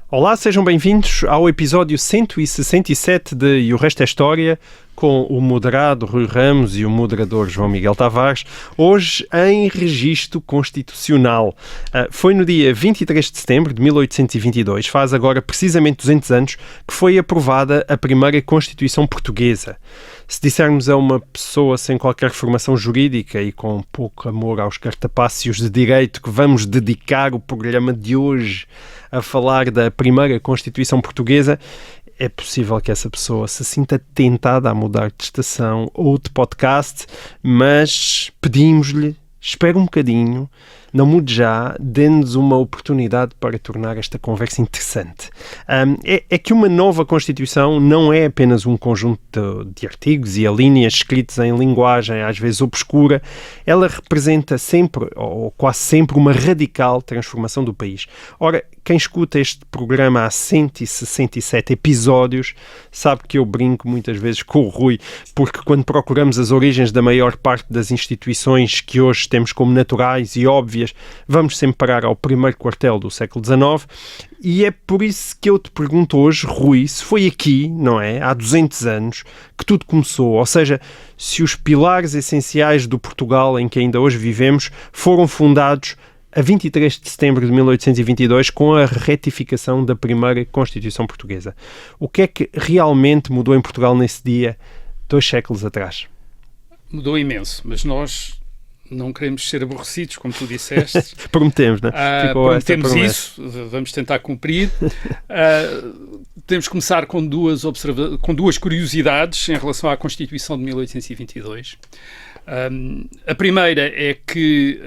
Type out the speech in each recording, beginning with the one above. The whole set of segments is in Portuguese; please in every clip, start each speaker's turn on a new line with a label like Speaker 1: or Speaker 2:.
Speaker 1: Olá, sejam bem-vindos ao episódio 167 de E o Resto é História, com o moderado Rui Ramos e o moderador João Miguel Tavares, hoje em registro constitucional. Foi no dia 23 de setembro de 1822, faz agora precisamente 200 anos, que foi aprovada a primeira Constituição Portuguesa. Se dissermos a uma pessoa sem qualquer formação jurídica e com pouco amor aos cartapácios de direito que vamos dedicar o programa de hoje a falar da primeira Constituição Portuguesa, é possível que essa pessoa se sinta tentada a mudar de estação ou de podcast, mas pedimos-lhe, espere um bocadinho, não mude já, dê-nos uma oportunidade para tornar esta conversa interessante. É que uma nova Constituição não é apenas um conjunto de artigos e alíneas escritos em linguagem às vezes obscura, ela representa sempre, ou quase sempre, uma radical transformação do país. Ora, quem escuta este programa há 167 episódios sabe que eu brinco muitas vezes com o Rui, porque quando procuramos as origens da maior parte das instituições que hoje temos como naturais e óbvias, vamos sempre parar ao primeiro quartel do século XIX, e é por isso que eu te pergunto hoje, Rui, se foi aqui, não é, há 200 anos, que tudo começou, ou seja, se os pilares essenciais do Portugal em que ainda hoje vivemos foram fundados a 23 de setembro de 1822, com a retificação da primeira Constituição Portuguesa. O que é que realmente mudou em Portugal nesse dia, 2 séculos atrás?
Speaker 2: Mudou imenso, mas nós não queremos ser aborrecidos, como tu disseste.
Speaker 1: Prometemos, não é?
Speaker 2: Prometemos isso, vamos tentar cumprir. Temos que começar com duas curiosidades em relação à Constituição de 1822. A primeira é que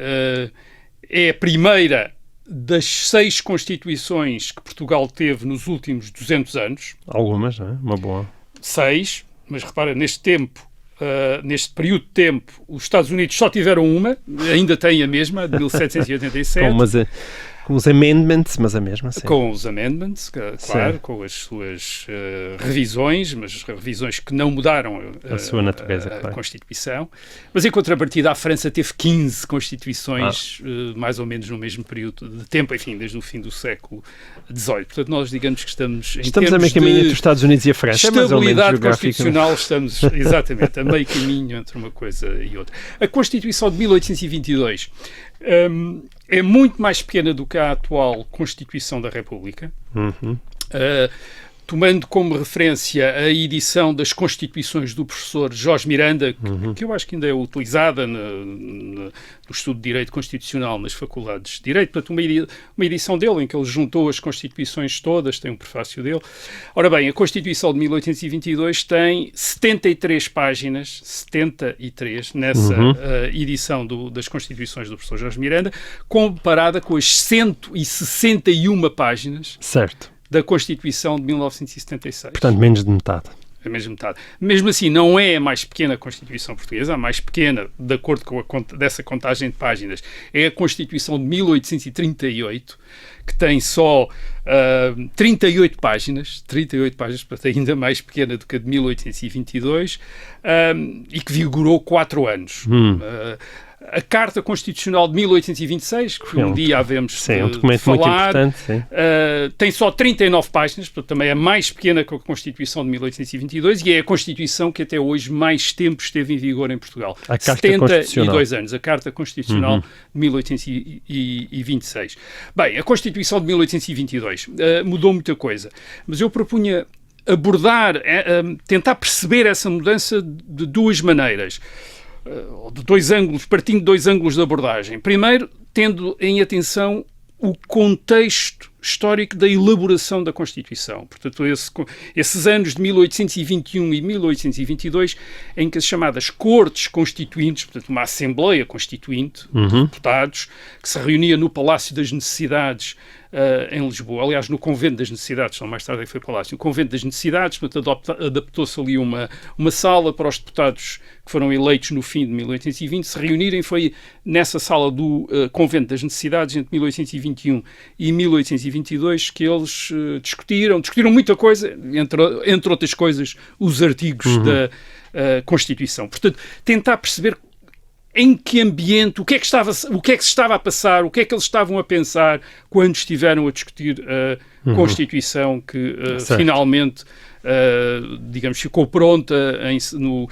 Speaker 2: é a primeira das 6 constituições que Portugal teve nos últimos 200 anos.
Speaker 1: Algumas, não é? Uma boa.
Speaker 2: 6, mas repara, neste período de tempo, os Estados Unidos só tiveram uma, ainda têm a mesma, de 1787.
Speaker 1: Com os amendments, mas a mesma, sim.
Speaker 2: Com os amendments, claro, sim. Com as suas revisões, mas revisões que não mudaram
Speaker 1: a sua natureza,
Speaker 2: a
Speaker 1: claro.
Speaker 2: Constituição. Mas em contrapartida, a França teve 15 constituições, mais ou menos no mesmo período de tempo, enfim, desde o fim do século XVIII. Portanto, nós digamos que estamos
Speaker 1: a meio caminho entre os Estados Unidos e a França.
Speaker 2: Estabilidade constitucional, estamos exatamente a meio caminho entre uma coisa e outra. A Constituição de 1822 é muito mais pequena do que a atual Constituição da República, tomando como referência a edição das Constituições do professor Jorge Miranda, que eu acho que ainda é utilizada no estudo de Direito Constitucional nas faculdades de Direito, portanto uma edição dele em que ele juntou as Constituições todas, tem um prefácio dele. Ora bem, a Constituição de 1822 tem 73 páginas, 73, nessa edição das Constituições do professor Jorge Miranda, comparada com as 161 páginas
Speaker 1: certo.
Speaker 2: Da Constituição de 1976.
Speaker 1: Portanto, menos de metade.
Speaker 2: A mesma metade. Mesmo assim, não é a mais pequena Constituição Portuguesa, a mais pequena, de acordo com dessa contagem de páginas, é a Constituição de 1838, que tem só 38 páginas, portanto ainda mais pequena do que a de 1822, e que vigorou 4 anos. A Carta Constitucional de 1826, que um dia havemos
Speaker 1: um documento
Speaker 2: falar,
Speaker 1: muito importante,
Speaker 2: tem só 39 páginas, portanto também é mais pequena que a Constituição de 1822 e é a Constituição que até hoje mais tempo esteve em vigor em Portugal.
Speaker 1: A Carta
Speaker 2: 72 anos, a Carta Constitucional de 1826. Bem, a Constituição de 1822 mudou muita coisa, mas eu propunha abordar, tentar perceber essa mudança de duas maneiras. De 2 ângulos, partindo de 2 ângulos de abordagem. Primeiro, tendo em atenção o contexto histórico da elaboração da Constituição. Portanto, esses anos de 1821 e 1822, em que as chamadas Cortes Constituintes, portanto, uma Assembleia Constituinte, de deputados, que se reunia no Palácio das Necessidades, em Lisboa, aliás, no Convento das Necessidades, só mais tarde é que foi Palácio, no Convento das Necessidades, portanto, adaptou-se ali uma sala para os deputados que foram eleitos no fim de 1820 se reunirem. Foi nessa sala do Convento das Necessidades, entre 1821 e 1822, que eles discutiram muita coisa, entre outras coisas, os artigos da Constituição. Portanto, tentar perceber em que ambiente, o que é que se estava a passar, o que é que eles estavam a pensar quando estiveram a discutir Constituição que finalmente, digamos, ficou pronta no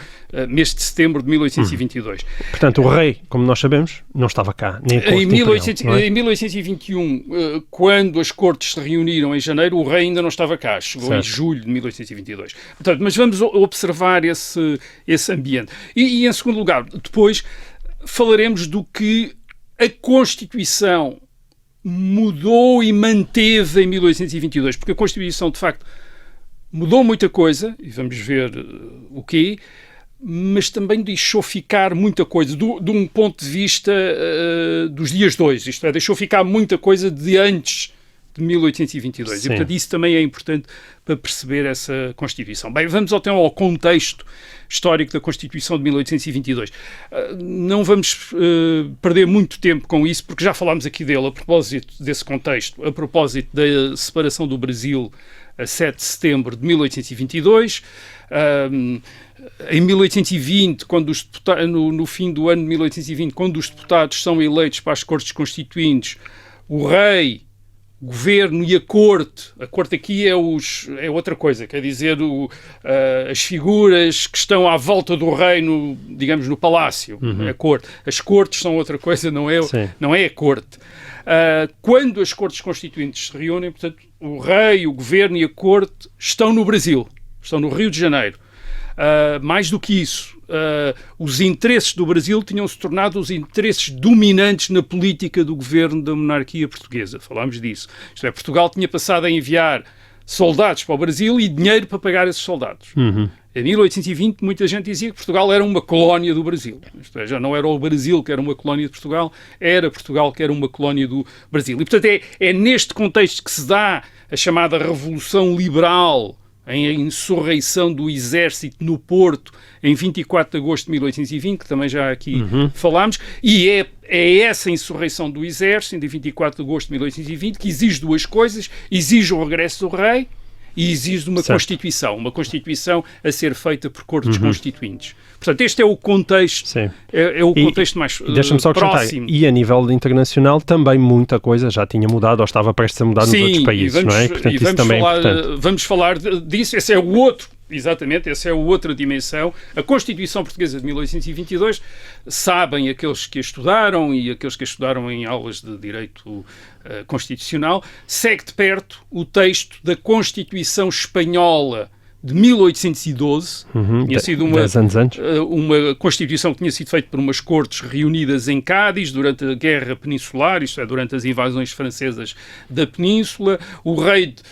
Speaker 2: mês de setembro de 1822.
Speaker 1: Portanto, o rei, como nós sabemos, não estava cá, nem
Speaker 2: em 1821, quando as cortes se reuniram em janeiro, o rei ainda não estava cá, chegou em julho de 1822. Portanto, mas vamos observar esse ambiente. E em segundo lugar, depois falaremos do que a Constituição mudou e manteve em 1822, porque a Constituição, de facto, mudou muita coisa, e vamos ver o quê, mas também deixou ficar muita coisa, de um ponto de vista dos dias de hoje, isto é, deixou ficar muita coisa de antes de 1822. Sim. E, portanto, isso também é importante para perceber essa Constituição. Bem, vamos então ao contexto histórico da Constituição de 1822. Não vamos perder muito tempo com isso, porque já falámos aqui dele a propósito desse contexto, a propósito da separação do Brasil a 7 de setembro de 1822. Em 1820, quando os no fim do ano de 1820, quando os deputados são eleitos para as Cortes Constituintes, o rei, o governo e a corte aqui é outra coisa, quer dizer, as figuras que estão à volta do rei, digamos, no palácio, a corte. As cortes são outra coisa, não é a corte. Quando as Cortes Constituintes se reúnem, portanto, o rei, o governo e a corte estão no Brasil, estão no Rio de Janeiro. Mais do que isso, os interesses do Brasil tinham-se tornado os interesses dominantes na política do governo da monarquia portuguesa. Falámos disso. Isto é, Portugal tinha passado a enviar soldados para o Brasil e dinheiro para pagar esses soldados. Em 1820, muita gente dizia que Portugal era uma colónia do Brasil. Isto é, já não era o Brasil que era uma colónia de Portugal, era Portugal que era uma colónia do Brasil. E, portanto, é neste contexto que se dá a chamada Revolução Liberal, em insurreição do exército no Porto, em 24 de agosto de 1820, que também já aqui falámos, e é essa insurreição do exército, em 24 de agosto de 1820, que exige duas coisas: exige o regresso do rei e exige uma Constituição a ser feita por Cortes Constituintes. Portanto, este é o contexto, é o contexto mais
Speaker 1: deixa-me só
Speaker 2: próximo.
Speaker 1: E a nível internacional também muita coisa já tinha mudado ou estava prestes a mudar nos outros países, não é? Portanto, isso também é importante.
Speaker 2: Vamos falar disso, essa é a outra dimensão. A Constituição Portuguesa de 1822, sabem aqueles que a estudaram e aqueles que a estudaram em aulas de Direito Constitucional, segue de perto o texto da Constituição Espanhola de 1812, tinha sido
Speaker 1: 10 anos antes.
Speaker 2: Uma Constituição que tinha sido feita por umas cortes reunidas em Cádiz durante a Guerra Peninsular, isto é, durante as invasões francesas da Península. O rei de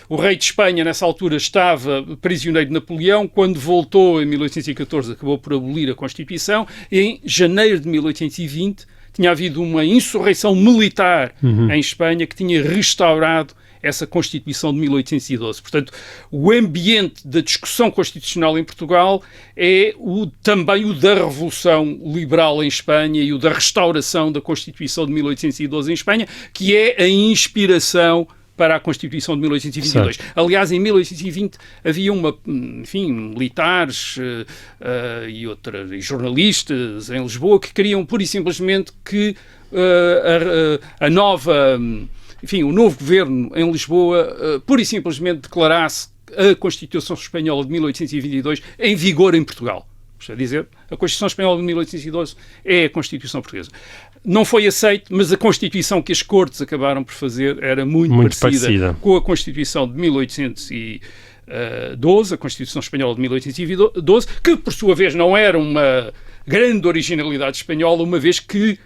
Speaker 2: Espanha, nessa altura, estava prisioneiro de Napoleão. Quando voltou, em 1814, acabou por abolir a Constituição. Em janeiro de 1820, tinha havido uma insurreição militar em Espanha que tinha restaurado essa Constituição de 1812. Portanto, o ambiente da discussão constitucional em Portugal é também o da Revolução Liberal em Espanha e o da restauração da Constituição de 1812 em Espanha, que é a inspiração para a Constituição de 1822. Certo. Aliás, em 1820 havia militares e jornalistas em Lisboa que queriam pura e simplesmente que o novo governo em Lisboa pura e simplesmente declarasse a Constituição Espanhola de 1822 em vigor em Portugal. Isto é dizer, a Constituição Espanhola de 1812 é a Constituição Portuguesa. Não foi aceito, mas a Constituição que as Cortes acabaram por fazer era muito parecida com a Constituição de 1812, a Constituição Espanhola de 1812, que por sua vez não era uma grande originalidade espanhola, uma vez que,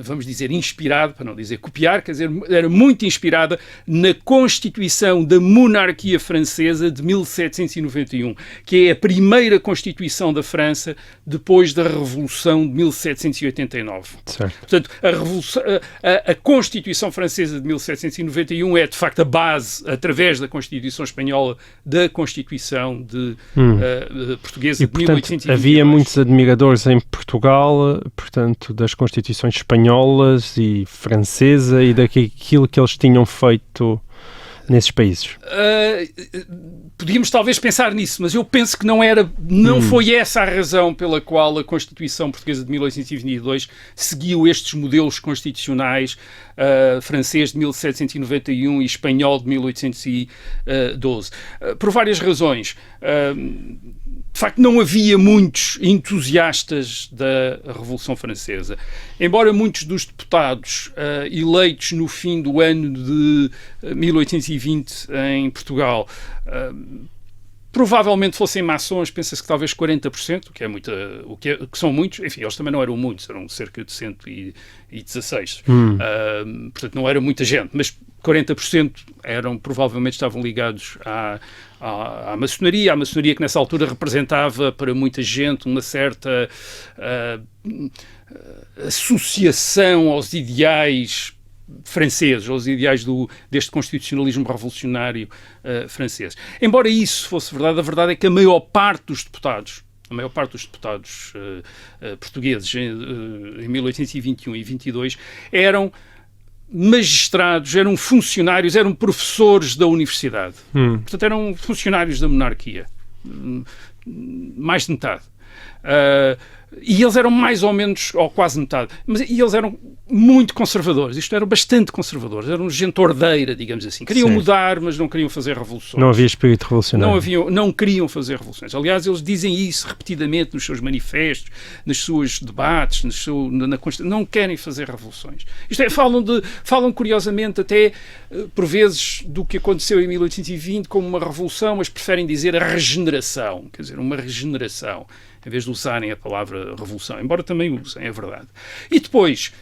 Speaker 2: vamos dizer, inspirado, para não dizer copiar, quer dizer, era muito inspirada na Constituição da Monarquia Francesa de 1791, que é a primeira Constituição da França depois da Revolução de 1789. Certo. Portanto, a Constituição Francesa de 1791 é, de facto, a base, através da Constituição Espanhola, da Constituição Portuguesa de 1822.
Speaker 1: Havia muitos admiradores em Portugal, portanto, das Constituições espanholas e francesa e daquilo que eles tinham feito nesses países?
Speaker 2: Podíamos talvez pensar nisso, mas eu penso que não foi essa a razão pela qual a Constituição Portuguesa de 1822 seguiu estes modelos constitucionais, francês de 1791 e espanhol de 1812. Por várias razões. De facto, não havia muitos entusiastas da Revolução Francesa. Embora muitos dos deputados eleitos no fim do ano de 1820 em Portugal provavelmente fossem maçons, pensa-se que talvez 40%, que são muitos, enfim, eles também não eram muitos, eram cerca de 116. Portanto, não era muita gente, mas 40% provavelmente estavam ligados à maçonaria, que nessa altura representava para muita gente uma certa associação aos ideais franceses, aos ideais deste constitucionalismo revolucionário francês. Embora isso fosse verdade, a verdade é que a maior parte dos deputados portugueses em 1821 e 22 eram magistrados, eram funcionários, eram professores da universidade. Portanto, eram funcionários da monarquia. Mais de metade. E eles eram mais ou menos, ou quase metade, e eles eram muito conservadores, isto eram bastante conservadores, eram gente ordeira, digamos assim. Queriam mudar, mas não queriam fazer revoluções.
Speaker 1: Não havia espírito revolucionário.
Speaker 2: Não queriam fazer revoluções. Aliás, eles dizem isso repetidamente nos seus manifestos, nos seus debates, na Constituição. Não querem fazer revoluções. Isto é, falam curiosamente até, por vezes, do que aconteceu em 1820 como uma revolução, mas preferem dizer a regeneração, quer dizer, uma regeneração, em vez de usarem a palavra revolução, embora também usem, é verdade. E depois,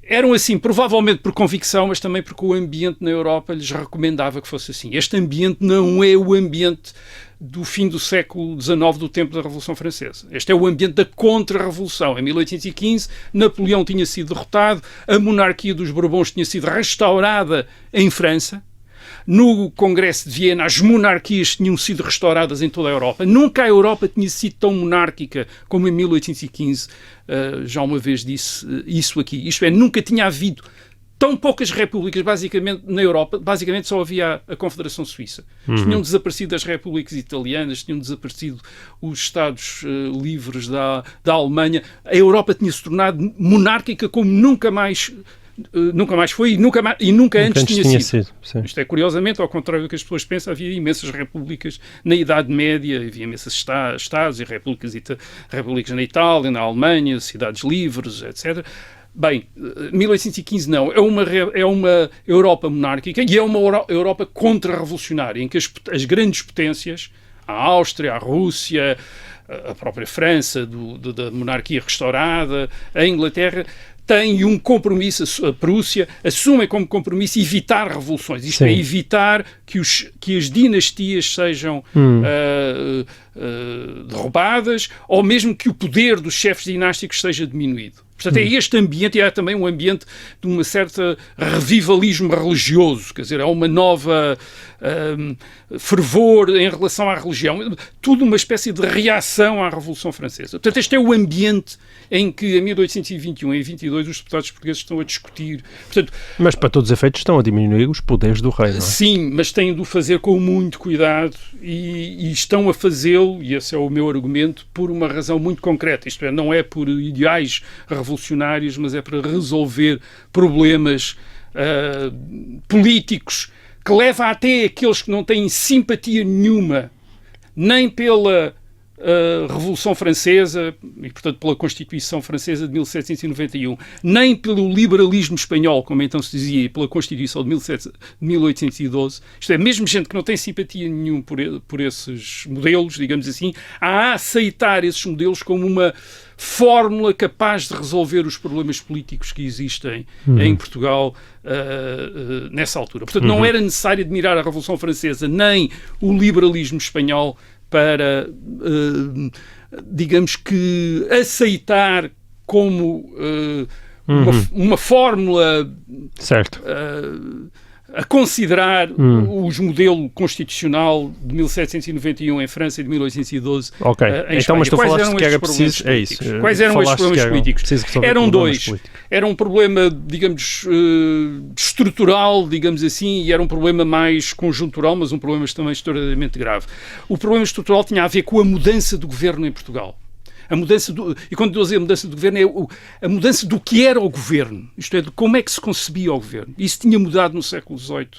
Speaker 2: eram assim, provavelmente por convicção, mas também porque o ambiente na Europa lhes recomendava que fosse assim. Este ambiente não é o ambiente do fim do século XIX, do tempo da Revolução Francesa. Este é o ambiente da contra-revolução. Em 1815, Napoleão tinha sido derrotado, a monarquia dos Bourbons tinha sido restaurada em França. No Congresso de Viena, as monarquias tinham sido restauradas em toda a Europa. Nunca a Europa tinha sido tão monárquica como em 1815. Já uma vez disse isso aqui. Isto é, nunca tinha havido tão poucas repúblicas, basicamente, na Europa. Basicamente só havia a Confederação Suíça. Tinham desaparecido as repúblicas italianas, tinham desaparecido os Estados livres da Alemanha. A Europa tinha se tornado monárquica como nunca mais foi e nunca antes tinha sido. Isto é, curiosamente, ao contrário do que as pessoas pensam, havia imensas repúblicas na Idade Média, havia imensas estados e repúblicas na Itália, na Alemanha, cidades livres, etc. Bem, 1815 não, é uma Europa monárquica e é uma Europa contra-revolucionária, em que as grandes potências, a Áustria, a Rússia, a própria França, da monarquia restaurada, a Inglaterra, tem um compromisso, a Prússia assume como compromisso evitar revoluções, isto é, evitar que as dinastias sejam derrubadas, ou mesmo que o poder dos chefes dinásticos seja diminuído. Portanto, é este ambiente, e é também um ambiente de uma certa revivalismo religioso, quer dizer, há uma nova fervor em relação à religião, tudo uma espécie de reação à Revolução Francesa. Portanto, este é o ambiente em que, em 1821 e 22, os deputados portugueses estão a discutir. Portanto,
Speaker 1: mas, para todos os efeitos, estão a diminuir os poderes do rei, não é?
Speaker 2: Sim, mas têm de o fazer com muito cuidado e estão a fazê-lo, e esse é o meu argumento, por uma razão muito concreta. Isto é, não é por ideais revolucionários, mas é para resolver problemas políticos que leva até aqueles que não têm simpatia nenhuma nem pela Revolução Francesa e, portanto, pela Constituição Francesa de 1791, nem pelo liberalismo espanhol, como então se dizia, e pela Constituição de 1812. Isto é, mesmo gente que não tem simpatia nenhuma por esses modelos, digamos assim, a aceitar esses modelos como uma fórmula capaz de resolver os problemas políticos que existem em Portugal nessa altura. Portanto, não era necessário admirar a Revolução Francesa nem o liberalismo espanhol para, digamos que, aceitar como uma fórmula a considerar os modelo constitucional de 1791 em França e de 1812
Speaker 1: em Espanha. Então, mas tu falaste que era preciso... É isso.
Speaker 2: Quais eram estes problemas políticos? Eram dois. Era um problema, digamos, estrutural, digamos assim, e era um problema mais conjuntural, mas um problema também extraordinariamente grave. O problema estrutural tinha a ver com a mudança do governo em Portugal. E quando eu digo a mudança do governo, é a mudança do que era o governo, isto é, de como é que se concebia o governo. Isso tinha mudado no século XVIII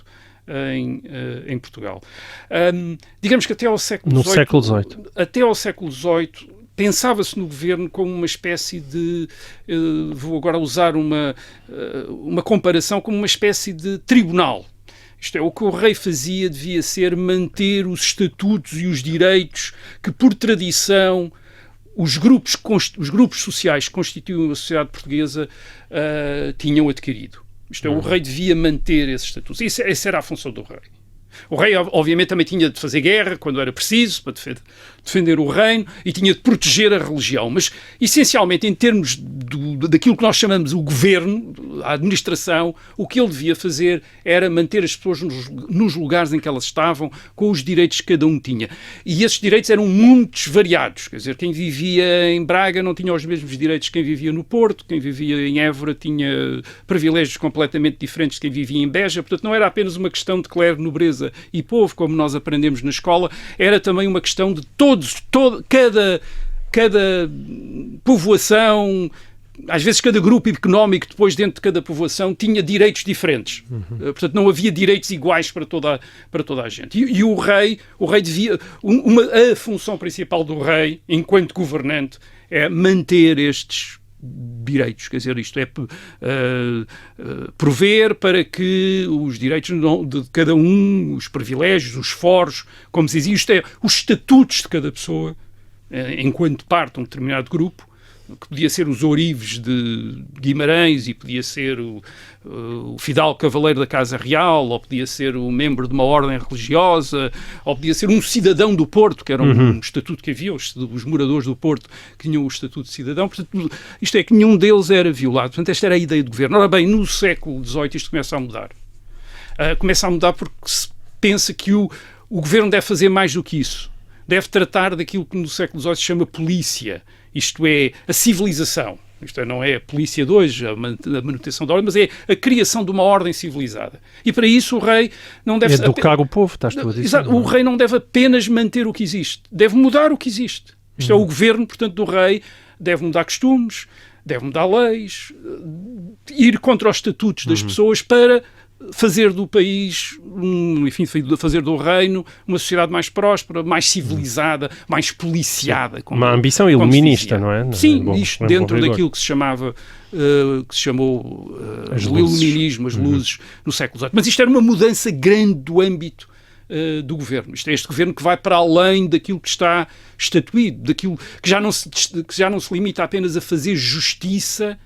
Speaker 2: em Portugal. Digamos que até ao século XVIII pensava-se no governo como uma espécie de, vou agora usar uma comparação, como uma espécie de tribunal. Isto é, o que o rei fazia devia ser manter os estatutos e os direitos que, por tradição, os grupos sociais que constituem a sociedade portuguesa tinham adquirido. Isto é, o rei devia manter esses estatutos. Essa era a função do rei. O rei, obviamente, também tinha de fazer guerra quando era preciso, para defender o reino, e tinha de proteger a religião. Mas, essencialmente, em termos daquilo que nós chamamos o governo, a administração, o que ele devia fazer era manter as pessoas nos lugares em que elas estavam, com os direitos que cada um tinha. E esses direitos eram muitos variados. Quer dizer, quem vivia em Braga não tinha os mesmos direitos que quem vivia no Porto, quem vivia em Évora tinha privilégios completamente diferentes de quem vivia em Beja. Portanto, não era apenas uma questão de clero, nobreza e povo, como nós aprendemos na escola, era também uma questão de cada povoação, às vezes cada grupo económico depois dentro de cada povoação tinha direitos diferentes. Portanto, não havia direitos iguais para toda a gente. E o rei devia... a função principal do rei, enquanto governante, é manter estes direitos, quer dizer, isto é prover para que os direitos de cada um, os privilégios, os foros, como se dizia, isto é, os estatutos de cada pessoa, enquanto parte de um determinado grupo, que podia ser os ourives de Guimarães e podia ser o fidalgo cavaleiro da Casa Real, ou podia ser o membro de uma ordem religiosa, ou podia ser um cidadão do Porto, que era um estatuto que havia, os moradores do Porto que tinham o estatuto de cidadão. Portanto, isto é, que nenhum deles era violado. Portanto, esta era a ideia do governo. Ora bem, no século XVIII isto começa a mudar. Começa a mudar porque se pensa que o governo deve fazer mais do que isso. Deve tratar daquilo que no século XVIII se chama polícia, isto é, a civilização. Isto é, não é a polícia de hoje, a manutenção da ordem, mas é a criação de uma ordem civilizada. E para isso o rei não deve...
Speaker 1: Educar o povo, estás tu a dizer.
Speaker 2: Exato, o rei não deve apenas manter o que existe, deve mudar o que existe. Isto é, o governo, portanto, do rei deve mudar costumes, deve mudar leis, ir contra os estatutos das pessoas para fazer do país, enfim, fazer do reino uma sociedade mais próspera, mais civilizada, mais policiada.
Speaker 1: Uma ambição iluminista, não é?
Speaker 2: Sim, isto dentro daquilo que se chamava, que se chamou o iluminismo, as luzes, no século XVIII. Mas isto era uma mudança grande do âmbito do governo. Isto é, este governo que vai para além daquilo que está estatuído, daquilo que já não se limita apenas a fazer justiça,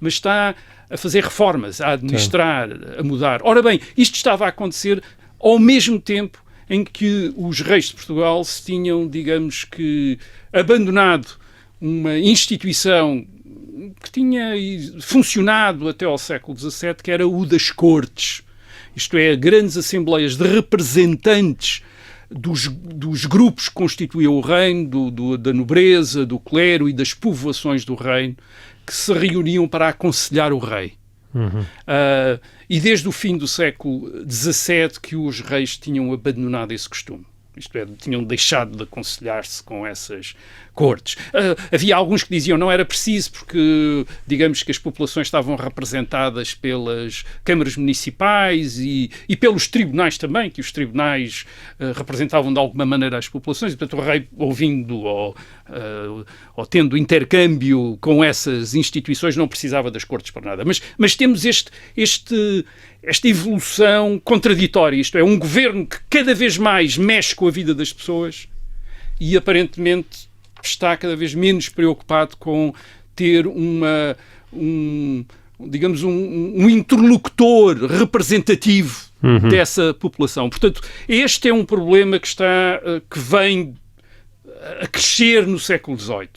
Speaker 2: mas está a fazer reformas, a administrar, a mudar. Ora bem, isto estava a acontecer ao mesmo tempo em que os reis de Portugal se tinham, digamos que, abandonado uma instituição que tinha funcionado até ao século XVII, que era o das cortes. Isto é, grandes assembleias de representantes dos grupos que constituíam o reino, da nobreza, do clero e das povoações do reino, que se reuniam para aconselhar o rei. E desde o fim do século XVII que os reis tinham abandonado esse costume. Isto é, tinham deixado de aconselhar-se com essas cortes. Havia alguns que diziam que não era preciso porque, digamos que as populações estavam representadas pelas câmaras municipais e pelos tribunais também, que os tribunais representavam de alguma maneira as populações, e portanto o rei, ouvindo ou tendo intercâmbio com essas instituições, não precisava das cortes para nada. Mas temos esta evolução contraditória, isto é, um governo que cada vez mais mexe com a vida das pessoas e aparentemente está cada vez menos preocupado com ter um interlocutor representativo dessa população. Portanto, este é um problema que vem a crescer no século XVIII.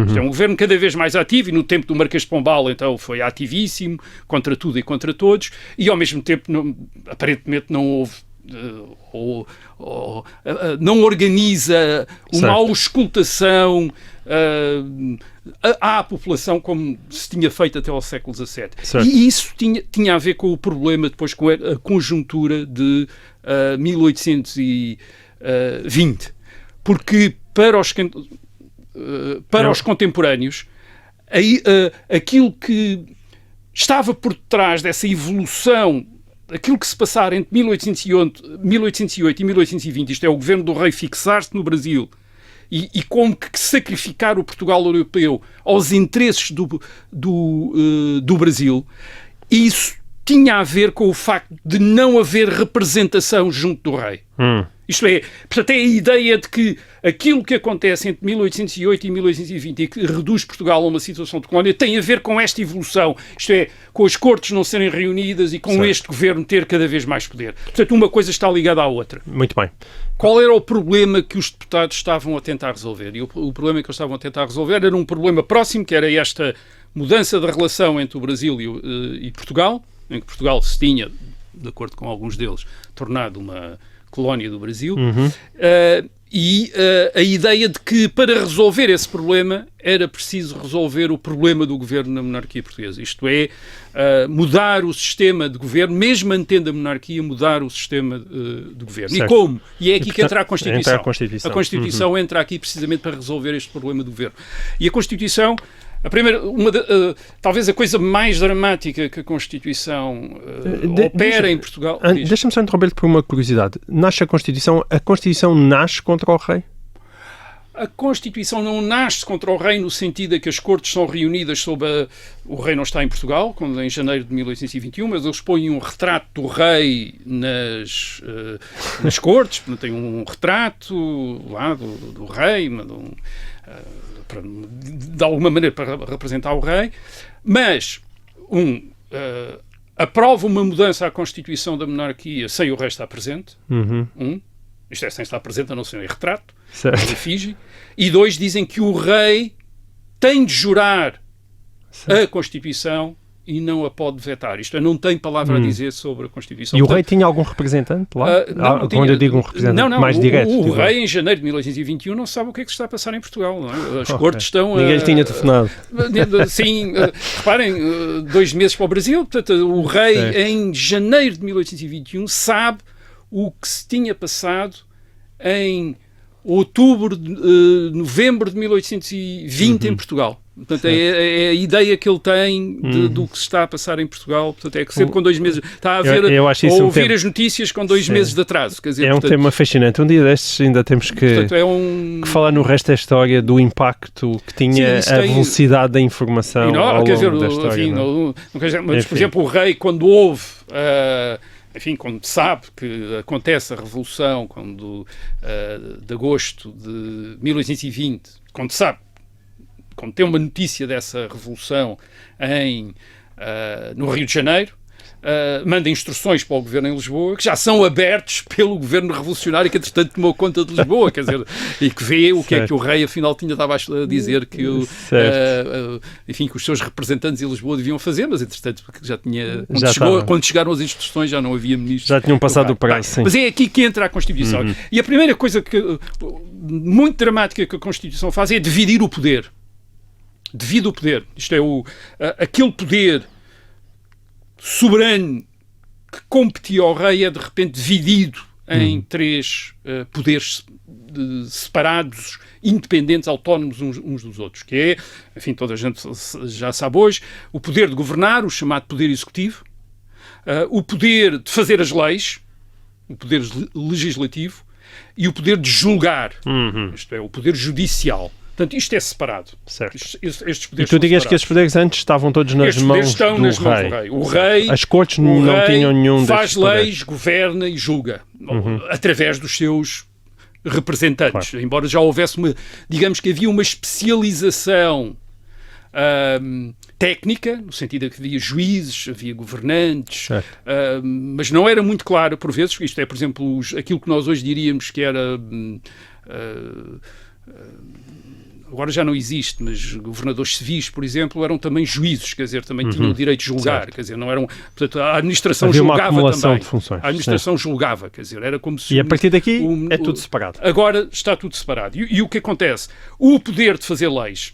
Speaker 2: Isto é um governo cada vez mais ativo, e no tempo do Marquês de Pombal, então, foi ativíssimo, contra tudo e contra todos, e ao mesmo tempo, aparentemente, não houve não organiza uma auscultação à população como se tinha feito até ao século XVII.
Speaker 1: Certo.
Speaker 2: E isso tinha a ver com o problema depois com a conjuntura de 1820. Porque para os contemporâneos, aquilo que estava por detrás dessa evolução, aquilo que se passar entre 1808 e 1820, isto é, o governo do rei fixar-se no Brasil e como que sacrificar o Portugal europeu aos interesses do Brasil, isso tinha a ver com o facto de não haver representação junto do rei. Isto é, portanto, é a ideia de que aquilo que acontece entre 1808 e 1820 e que reduz Portugal a uma situação de colónia tem a ver com esta evolução, isto é, com as cortes não serem reunidas e com
Speaker 1: certo.
Speaker 2: Este governo ter cada vez mais poder. Portanto, uma coisa está ligada à outra.
Speaker 1: Muito bem.
Speaker 2: Qual era o problema que os deputados estavam a tentar resolver? E o problema que eles estavam a tentar resolver era um problema próximo, que era esta mudança da relação entre o Brasil e Portugal, em que Portugal se tinha, de acordo com alguns deles, tornado uma colónia do Brasil, e a ideia de que para resolver esse problema era preciso resolver o problema do governo na monarquia portuguesa, isto é, mudar o sistema de governo, mesmo mantendo a monarquia, mudar o sistema de governo.
Speaker 1: Certo.
Speaker 2: E como? E é aqui que entra a Constituição.
Speaker 1: A
Speaker 2: Constituição entra aqui precisamente para resolver este problema do governo. E a Constituição, talvez a coisa mais dramática que a Constituição opera em Portugal...
Speaker 1: Deixa-me só interromper-te por uma curiosidade. Nasce a Constituição nasce contra o rei?
Speaker 2: A Constituição não nasce contra o rei no sentido de que as cortes são reunidas sob o rei não está em Portugal, quando em janeiro de 1821, mas eles põem um retrato do rei nas cortes, tem um retrato lá do rei, de alguma maneira para representar o rei, mas aprova uma mudança à Constituição da monarquia sem o rei estar presente, isto é, sem estar presente a não ser em retrato, em efígie, e 2, dizem que o rei tem de jurar a Constituição e não a pode vetar. Isto é, não tem palavra a dizer sobre a Constituição.
Speaker 1: E o rei tinha algum representante lá? Quando eu digo um representante mais direto.
Speaker 2: O rei, em janeiro de 1821, não sabe o que é que se está a passar em Portugal. Não é? As cortes estão...
Speaker 1: Ninguém lhe tinha telefonado.
Speaker 2: Sim, reparem, 2 meses para o Brasil. Portanto, o rei, em janeiro de 1821, sabe o que se tinha passado em novembro de 1820 em Portugal. Portanto, é a ideia que ele tem do que se está a passar em Portugal. Portanto, é que sempre com 2 meses está a ver ou ouvir as notícias com 2 meses de atraso. Quer dizer,
Speaker 1: portanto, tema fascinante. Um dia destes ainda temos que falar no resto da história do impacto que tinha a velocidade da informação ao longo da história.
Speaker 2: Mas, por exemplo, o rei, quando houve... quando sabe que acontece a Revolução de agosto de 1820, quando tem uma notícia dessa Revolução no Rio de Janeiro, manda instruções para o governo em Lisboa, que já são abertos pelo governo revolucionário que, entretanto, tomou conta de Lisboa, quer dizer, e que vê o que é que o rei, afinal, estava a dizer que, que os seus representantes em Lisboa deviam fazer, mas, entretanto, já tinha... Quando chegaram as instruções já não havia ministros.
Speaker 1: Já tinham passado o prazo, sim.
Speaker 2: Mas é aqui que entra a Constituição. E a primeira coisa muito dramática que a Constituição faz é dividir o poder. Divide o poder. Isto é, aquele poder soberano que competia ao rei é de repente dividido em 3 poderes separados, independentes, autónomos uns dos outros, que é, enfim, toda a gente já sabe hoje, o poder de governar, o chamado poder executivo, o poder de fazer as leis, o poder legislativo, e o poder de julgar, isto é, o poder judicial. Portanto, isto é separado.
Speaker 1: Certo.
Speaker 2: Estes poderes
Speaker 1: e tu digas que estes poderes antes estavam todos nas mãos do rei.
Speaker 2: O rei.
Speaker 1: As cortes não tinham nenhum destes
Speaker 2: faz leis, governa e julga, através dos seus representantes. Claro. Embora já houvesse digamos que havia uma especialização técnica, no sentido de que havia juízes, havia governantes, mas não era muito claro por vezes. Isto é, por exemplo, aquilo que nós hoje diríamos que era agora já não existe, mas governadores civis, por exemplo, eram também juízes, quer dizer, também tinham o direito de julgar, certo. Quer dizer, não eram, portanto, a administração
Speaker 1: havia
Speaker 2: julgava
Speaker 1: uma acumulação
Speaker 2: também.
Speaker 1: De funções.
Speaker 2: A administração julgava, quer dizer, era como se...
Speaker 1: E a partir daqui é tudo separado.
Speaker 2: Agora está tudo separado. E o que acontece? O poder de fazer leis,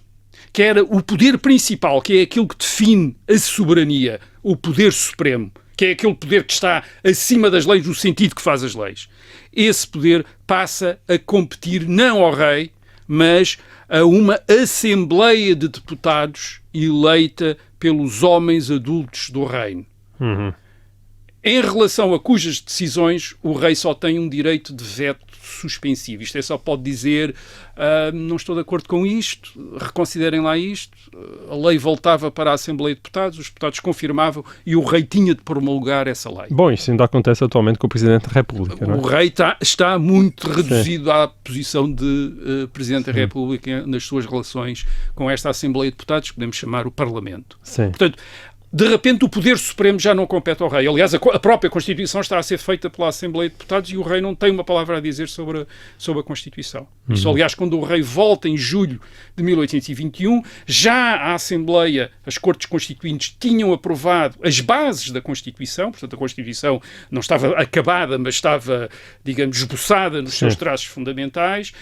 Speaker 2: que era o poder principal, que é aquilo que define a soberania, o poder supremo, que é aquele poder que está acima das leis no sentido que faz as leis. Esse poder passa a competir não ao rei, mas a uma Assembleia de Deputados eleita pelos homens adultos do reino. Em relação a cujas decisões o rei só tem um direito de veto suspensivo. Isto é, só pode dizer não estou de acordo com isto, reconsiderem lá isto. A lei voltava para a Assembleia de Deputados, os deputados confirmavam e o rei tinha de promulgar essa lei.
Speaker 1: Bom, isso ainda acontece atualmente com o Presidente da República, não é?
Speaker 2: O rei está muito reduzido à posição de Presidente da República nas suas relações com esta Assembleia de Deputados, que podemos chamar o Parlamento.
Speaker 1: Sim.
Speaker 2: Portanto, de repente o poder supremo já não compete ao rei. Aliás, a própria Constituição está a ser feita pela Assembleia de Deputados e o rei não tem uma palavra a dizer sobre a Constituição. Isto, aliás, quando o rei volta em julho de 1821, já a Assembleia, as Cortes Constituintes, tinham aprovado as bases da Constituição, portanto a Constituição não estava acabada, mas estava, digamos, esboçada nos seus traços fundamentais.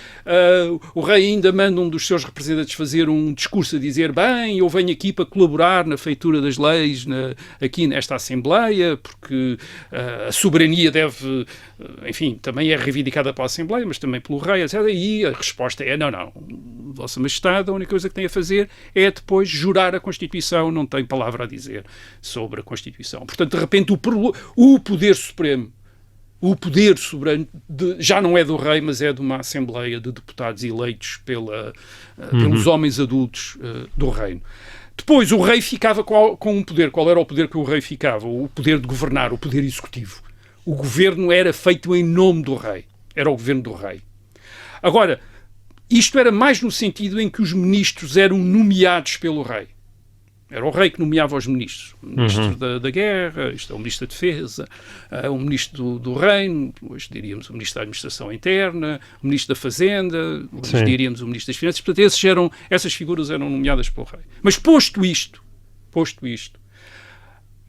Speaker 2: O rei ainda manda um dos seus representantes fazer um discurso a dizer, bem, eu venho aqui para colaborar na feitura das leis aqui nesta Assembleia, porque a soberania deve, enfim, também é reivindicada pela Assembleia, mas também pelo rei, etc. E a resposta é, não, Vossa Majestade, a única coisa que tem a fazer é depois jurar a Constituição, não tem palavra a dizer sobre a Constituição. Portanto, de repente, o poder supremo, o poder soberano já não é do rei, mas é de uma Assembleia de Deputados eleitos pelos homens adultos do reino. Depois, o rei ficava com um poder. Qual era o poder que o rei ficava? O poder de governar, o poder executivo. O governo era feito em nome do rei. Era o governo do rei. Agora, isto era mais no sentido em que os ministros eram nomeados pelo rei. Era o rei que nomeava os ministros. O ministro da Guerra, isto é o ministro da Defesa, o ministro do Reino, hoje diríamos o ministro da Administração Interna, o ministro da Fazenda, hoje diríamos o ministro das Finanças. Portanto, essas figuras eram nomeadas pelo rei. Mas posto isto,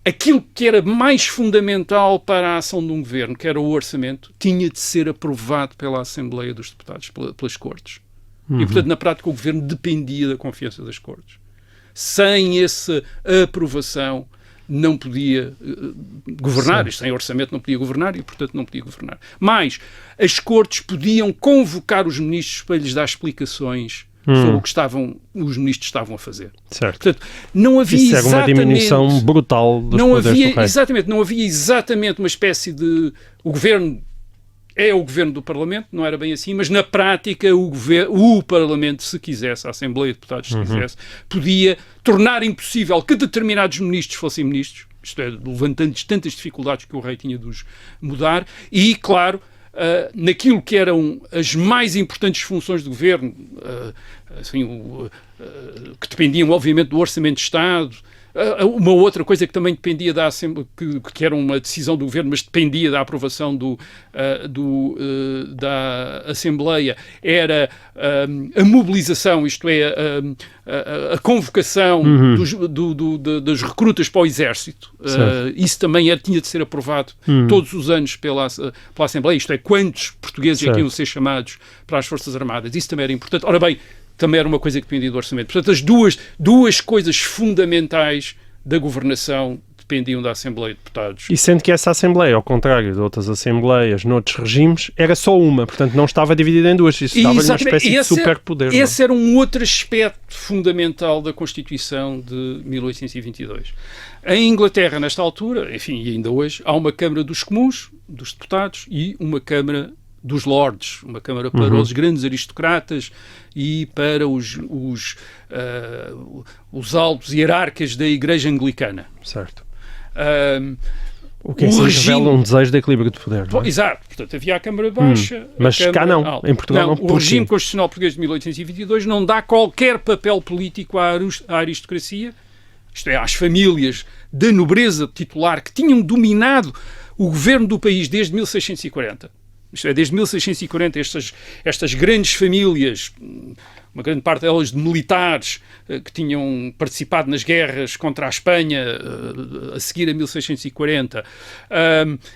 Speaker 2: aquilo que era mais fundamental para a ação de um governo, que era o orçamento, tinha de ser aprovado pela Assembleia dos Deputados, pelas Cortes. E, portanto, na prática, o governo dependia da confiança das Cortes. Sem essa aprovação não podia governar, sem orçamento não podia governar e, portanto, não podia governar. Mas as Cortes podiam convocar os ministros para lhes dar explicações sobre o que os ministros estavam a fazer.
Speaker 1: Certo.
Speaker 2: Portanto, não havia
Speaker 1: isso era uma diminuição brutal dos poderes do rei.
Speaker 2: Exatamente, não havia exatamente uma espécie de... O governo é o governo do Parlamento, não era bem assim, mas na prática o Parlamento, se quisesse, a Assembleia de Deputados, se quisesse, podia tornar impossível que determinados ministros fossem ministros, isto é, levantando tantas dificuldades que o rei tinha de os mudar, e, claro, naquilo que eram as mais importantes funções do governo, que dependiam, obviamente, do Orçamento de Estado. Uma outra coisa que também dependia da Assembleia, que era uma decisão do governo, mas dependia da aprovação da Assembleia, era a mobilização, isto é, a convocação das recrutas para o Exército. Isso também tinha de ser aprovado todos os anos pela Assembleia, isto é, quantos portugueses é que iam ser chamados para as Forças Armadas. Isso também era importante. Ora bem, também era uma coisa que dependia do orçamento. Portanto, as duas coisas fundamentais da governação dependiam da Assembleia de Deputados.
Speaker 1: E sendo que essa Assembleia, ao contrário de outras Assembleias noutros regimes, era só uma, portanto não estava dividida em duas. Isso dava-lhe uma espécie de superpoder.
Speaker 2: Esse era um outro aspecto fundamental da Constituição de 1822. Em Inglaterra, nesta altura, enfim, e ainda hoje, há uma Câmara dos Comuns, dos Deputados, e uma Câmara dos Lordes, uma Câmara para os grandes aristocratas e para os altos hierarcas da Igreja Anglicana.
Speaker 1: Certo. O que revela um desejo de equilíbrio de poder, não é?
Speaker 2: Exato. Portanto, havia a Câmara Baixa...
Speaker 1: Mas cá não. Em Portugal não.
Speaker 2: O regime constitucional português de 1822 não dá qualquer papel político à aristocracia, isto é, às famílias da nobreza titular que tinham dominado o governo do país desde 1640. Isto é, desde 1640 estas grandes famílias, uma grande parte delas de militares que tinham participado nas guerras contra a Espanha a seguir a 1640,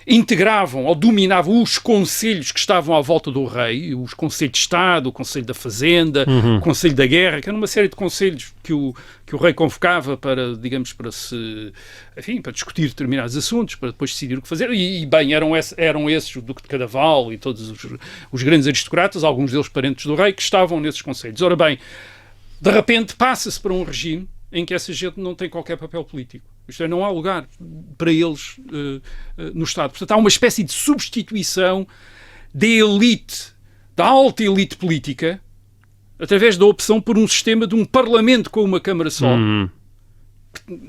Speaker 2: integravam ou dominavam os conselhos que estavam à volta do rei, os conselhos de Estado, o Conselho da Fazenda, o Conselho da Guerra, que era uma série de conselhos que o rei convocava para, digamos, para discutir determinados assuntos, para depois decidir o que fazer, e bem, eram esses o Duque de Cadaval e todos os grandes aristocratas, alguns deles parentes do rei, que estavam nesses conselhos. Ora bem, de repente passa-se para um regime em que essa gente não tem qualquer papel político. Isto é, não há lugar para eles no Estado. Portanto, há uma espécie de substituição da elite, da alta elite política, através da opção por um sistema de um parlamento com uma câmara só,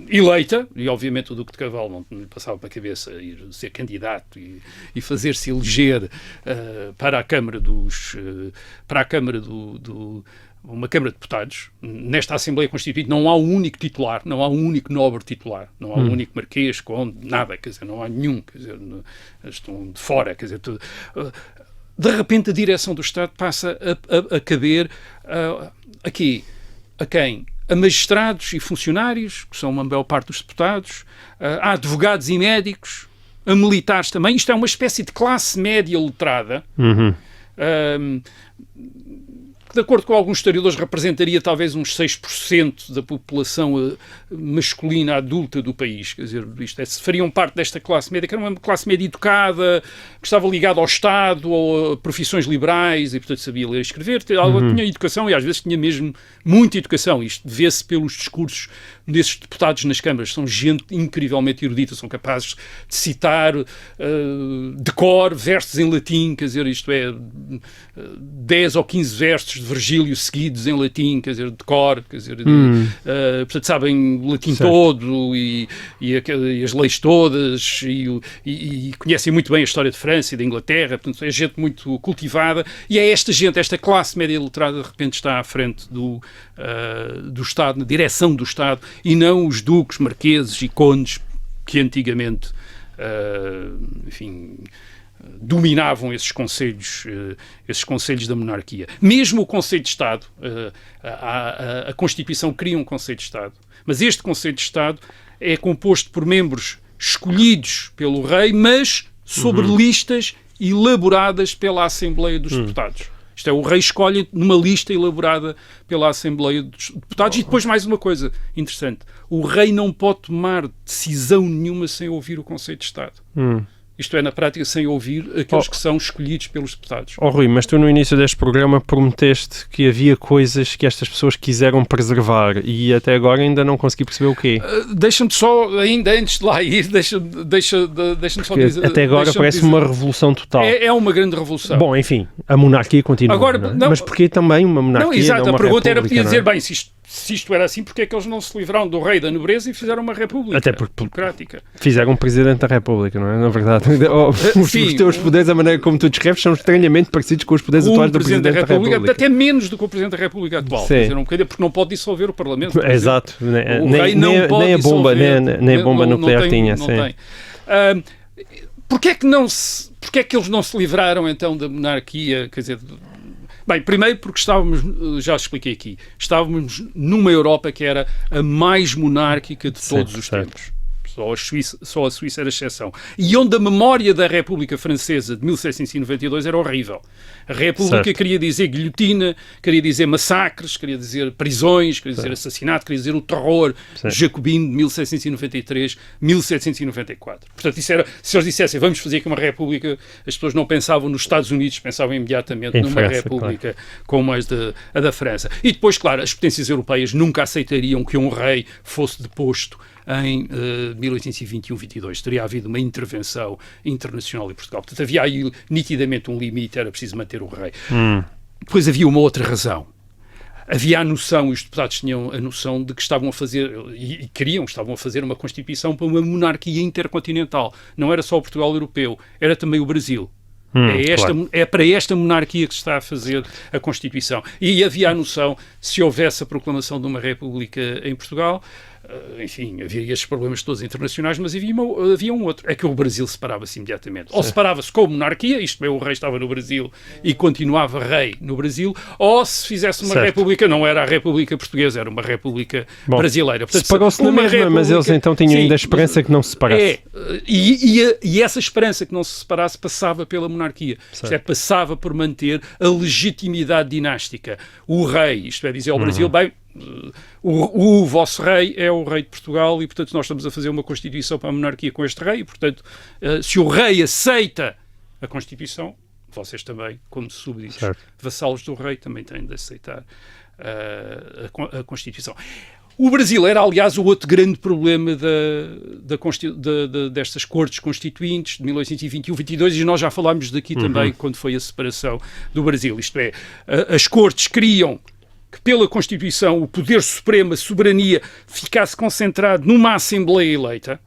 Speaker 2: eleita, e obviamente o Duque de Cadaval não lhe passava para a cabeça ir ser candidato e fazer-se eleger para a Câmara uma Câmara de Deputados. Nesta Assembleia Constituinte não há um único titular, não há um único nobre titular, não há um único marquês, conde, nada, quer dizer, não há nenhum, quer dizer, estão de fora, quer dizer, tudo. De repente a direção do Estado passa a caber aqui, a quem? A magistrados e funcionários, que são uma maior parte dos deputados, a advogados e médicos, a militares também. Isto é uma espécie de classe média letrada, que, de acordo com alguns historiadores, representaria talvez uns 6% da população masculina adulta do país. Quer dizer, fariam parte desta classe média, que era uma classe média educada, que estava ligada ao Estado, ou a profissões liberais, e portanto sabia ler e escrever. Ela tinha educação, e às vezes tinha mesmo muita educação. Isto vê-se pelos discursos desses deputados nas câmaras. São gente incrivelmente erudita, são capazes de citar de cor versos em latim, quer dizer, isto é, 10 ou 15 versos de Virgílio seguidos em latim, quer dizer, de cor, quer dizer, portanto sabem o latim todo e as leis todas e conhecem muito bem a história de França e da Inglaterra, portanto é gente muito cultivada, e é esta gente, esta classe média letrada, de repente está à frente do Estado, na direção do Estado, e não os duques, marqueses e condes que antigamente dominavam esses conselhos da monarquia. Mesmo o Conselho de Estado, a Constituição cria um Conselho de Estado, mas este Conselho de Estado é composto por membros escolhidos pelo rei, mas sobre listas elaboradas pela Assembleia dos Deputados. Isto é, o rei escolhe numa lista elaborada pela Assembleia dos Deputados. E depois mais uma coisa interessante. O rei não pode tomar decisão nenhuma sem ouvir o Conselho de Estado. Isto é, na prática, sem ouvir aqueles que são escolhidos pelos deputados.
Speaker 1: Rui, mas tu no início deste programa prometeste que havia coisas que estas pessoas quiseram preservar e até agora ainda não consegui perceber o quê.
Speaker 2: Deixa-me só, ainda antes de lá ir, deixa-me só dizer...
Speaker 1: Até agora parece uma revolução total.
Speaker 2: É uma grande revolução.
Speaker 1: Bom, enfim, a monarquia continua. Agora, não, mas porquê também uma monarquia?
Speaker 2: Não, exato,
Speaker 1: não uma
Speaker 2: a pergunta era, podia dizer,
Speaker 1: não é?
Speaker 2: bem, se isto era assim, porque é que eles não se livraram do rei da nobreza e fizeram uma república
Speaker 1: até porque
Speaker 2: democrática?
Speaker 1: Fizeram um presidente da república, não é? Na verdade, os teus poderes, a maneira como tu descreves, são estranhamente parecidos com os poderes atuais do presidente da república.
Speaker 2: Até menos do que o presidente da república atual. Quer dizer, porque não pode dissolver o parlamento.
Speaker 1: Exato.
Speaker 2: O rei não pode
Speaker 1: dissolver. Nem a bomba nuclear tinha.
Speaker 2: Não tem. Porquê é que eles não se livraram então da monarquia? Quer dizer... Bem, primeiro porque já expliquei aqui, estávamos numa Europa que era a mais monárquica de todos os tempos. Só a Suíça era exceção. E onde a memória da República Francesa de 1792 era horrível. A República queria dizer guilhotina, queria dizer massacres, queria dizer prisões, queria dizer assassinato, queria dizer o terror jacobino de 1793, 1794. Portanto, isso era, se eles dissessem vamos fazer aqui uma República, as pessoas não pensavam nos Estados Unidos, pensavam imediatamente numa República como a da França. E depois, claro, as potências europeias nunca aceitariam que um rei fosse deposto em 1821-22. Teria havido uma intervenção internacional em Portugal. Portanto, havia aí nitidamente um limite, era preciso manter o rei. Depois havia uma outra razão. Havia a noção, e os deputados tinham a noção de que estavam a fazer, estavam a fazer uma Constituição para uma monarquia intercontinental. Não era só o Portugal europeu, era também o Brasil. É para esta monarquia que se está a fazer a Constituição. E havia a noção, se houvesse a proclamação de uma república em Portugal, enfim, havia estes problemas todos internacionais, mas havia um outro, é que o Brasil separava-se imediatamente. Ou separava-se com a monarquia, isto é, o rei estava no Brasil e continuava rei no Brasil, ou se fizesse uma república, não era a República Portuguesa, era uma República brasileira.
Speaker 1: Portanto, separou-se na mesma, mas eles então tinham ainda a esperança que não se separasse.
Speaker 2: E essa esperança que não se separasse passava pela monarquia. Isto é, passava por manter a legitimidade dinástica. O rei, isto é dizer ao Brasil, bem, o vosso rei é o rei de Portugal e, portanto, nós estamos a fazer uma Constituição para a monarquia com este rei e, portanto, se o rei aceita a Constituição, vocês também, como súbditos, vassalos do rei, também têm de aceitar a Constituição. O Brasil era, aliás, o outro grande problema destas cortes constituintes de 1821-22, e nós já falámos daqui também quando foi a separação do Brasil. Isto é, as cortes queriam que pela Constituição o poder supremo, a soberania, ficasse concentrado numa Assembleia eleita,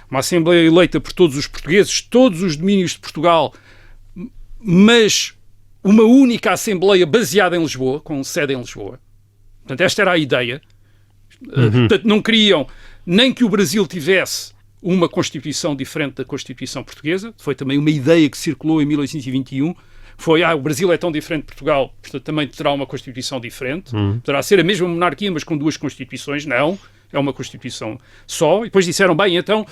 Speaker 2: uma Assembleia eleita por todos os portugueses, todos os domínios de Portugal, mas uma única Assembleia baseada em Lisboa, com sede em Lisboa. Portanto, esta era a ideia. Portanto, não queriam nem que o Brasil tivesse uma Constituição diferente da Constituição portuguesa. Foi também uma ideia que circulou em 1821. Foi, o Brasil é tão diferente de Portugal, portanto também terá uma Constituição diferente. Poderá ser a mesma monarquia, mas com duas Constituições. Não, é uma Constituição só. E depois disseram, bem, então,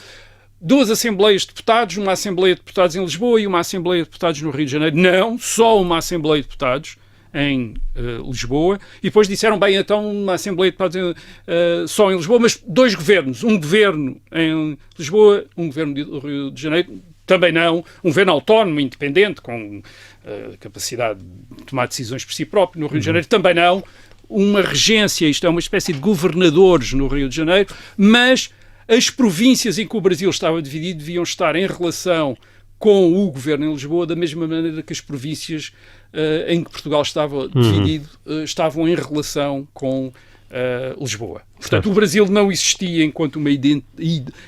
Speaker 2: duas Assembleias de Deputados, uma Assembleia de Deputados em Lisboa e uma Assembleia de Deputados no Rio de Janeiro. Não, só uma Assembleia de Deputados em Lisboa. E depois disseram, bem, então, uma Assembleia de Deputados só em Lisboa, mas dois governos. Um governo em Lisboa, um governo do Rio de Janeiro. Também não. Um governo autónomo, independente, com capacidade de tomar decisões por si próprio no Rio de Janeiro. Também não. Uma regência, isto é uma espécie de governadores no Rio de Janeiro, mas as províncias em que o Brasil estava dividido deviam estar em relação com o governo em Lisboa da mesma maneira que as províncias em que Portugal estava dividido estavam em relação com Lisboa. Portanto, o Brasil não existia enquanto uma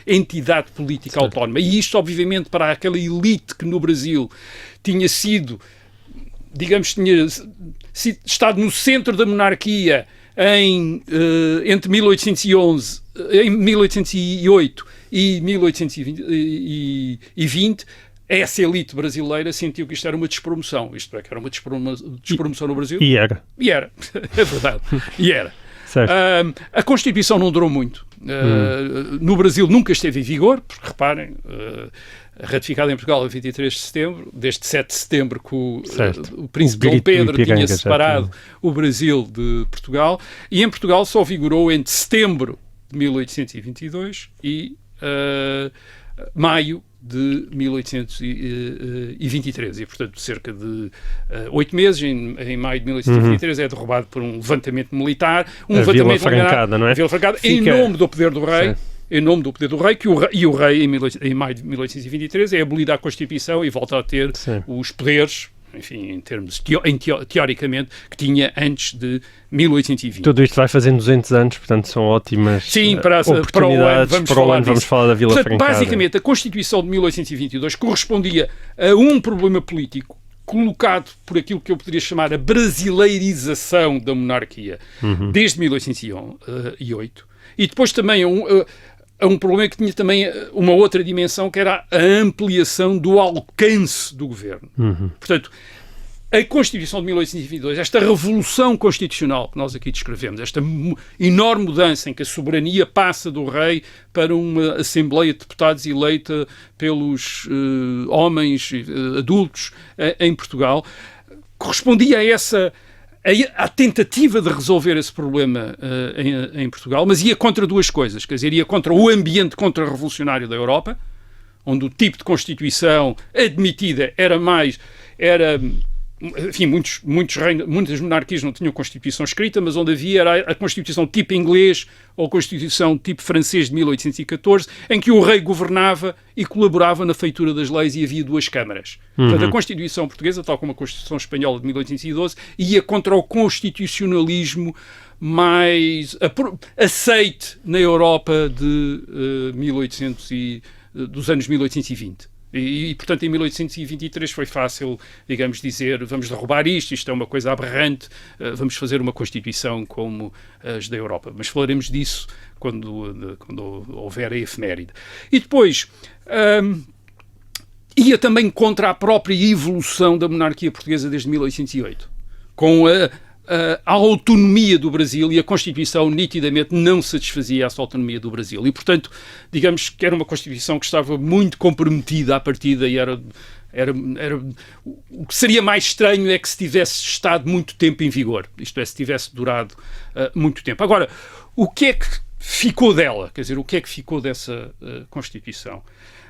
Speaker 2: entidade política autónoma. E isto, obviamente, para aquela elite que no Brasil tinha sido, digamos, tinha estado no centro da monarquia entre 1811, em 1808 e 1820, essa elite brasileira sentiu que isto era uma despromoção. Isto é, que era uma despromoção no Brasil.
Speaker 1: E era.
Speaker 2: É verdade. E era. A Constituição não durou muito. No Brasil nunca esteve em vigor, porque reparem, ratificada em Portugal a 23 de setembro, desde 7 de setembro que o príncipe Dom Pedro tinha separado o Brasil de Portugal, e em Portugal só vigorou entre setembro de 1822 e maio de 1823 e, portanto, cerca de 8 meses, em maio de 1823, é derrubado por um levantamento militar.
Speaker 1: Vila Francada, não é?
Speaker 2: Vila Francada, em nome do poder do rei. Em nome do poder do rei, e o rei, em maio de 1823, é abolida a Constituição e volta a ter os poderes, enfim, em termos, teoricamente, que tinha antes de 1820.
Speaker 1: Tudo isto vai fazendo 200 anos, portanto são ótimas oportunidades. Para o ano vamos falar da Vila Francada.
Speaker 2: Basicamente, a Constituição de 1822 correspondia a um problema político colocado por aquilo que eu poderia chamar a brasileirização da monarquia desde 1808, e depois também a um problema que tinha também uma outra dimensão, que era a ampliação do alcance do governo. Portanto, a Constituição de 1822, esta revolução constitucional que nós aqui descrevemos, esta enorme mudança em que a soberania passa do rei para uma Assembleia de Deputados eleita pelos homens adultos em Portugal, correspondia a essa a tentativa de resolver esse problema em Portugal, mas ia contra duas coisas, quer dizer, ia contra o ambiente contra-revolucionário da Europa, onde o tipo de Constituição admitida enfim, muitas monarquias não tinham Constituição escrita, mas onde havia era a Constituição tipo inglês ou a Constituição tipo francês de 1814, em que o rei governava e colaborava na feitura das leis e havia duas câmaras. Portanto, a Constituição portuguesa, tal como a Constituição espanhola de 1812, ia contra o constitucionalismo mais aceite na Europa dos anos 1820. Portanto, em 1823 foi fácil, digamos, dizer vamos derrubar isto é uma coisa aberrante, vamos fazer uma Constituição como as da Europa. Mas falaremos disso quando houver a efeméride. E depois, ia também contra a própria evolução da monarquia portuguesa desde 1808, com a autonomia do Brasil, e a Constituição nitidamente não satisfazia essa autonomia do Brasil. E, portanto, digamos que era uma Constituição que estava muito comprometida à partida e era o que seria mais estranho é que se tivesse estado muito tempo em vigor, isto é, se tivesse durado muito tempo. Agora, o que é que ficou dela? Quer dizer, o que é que ficou dessa Constituição?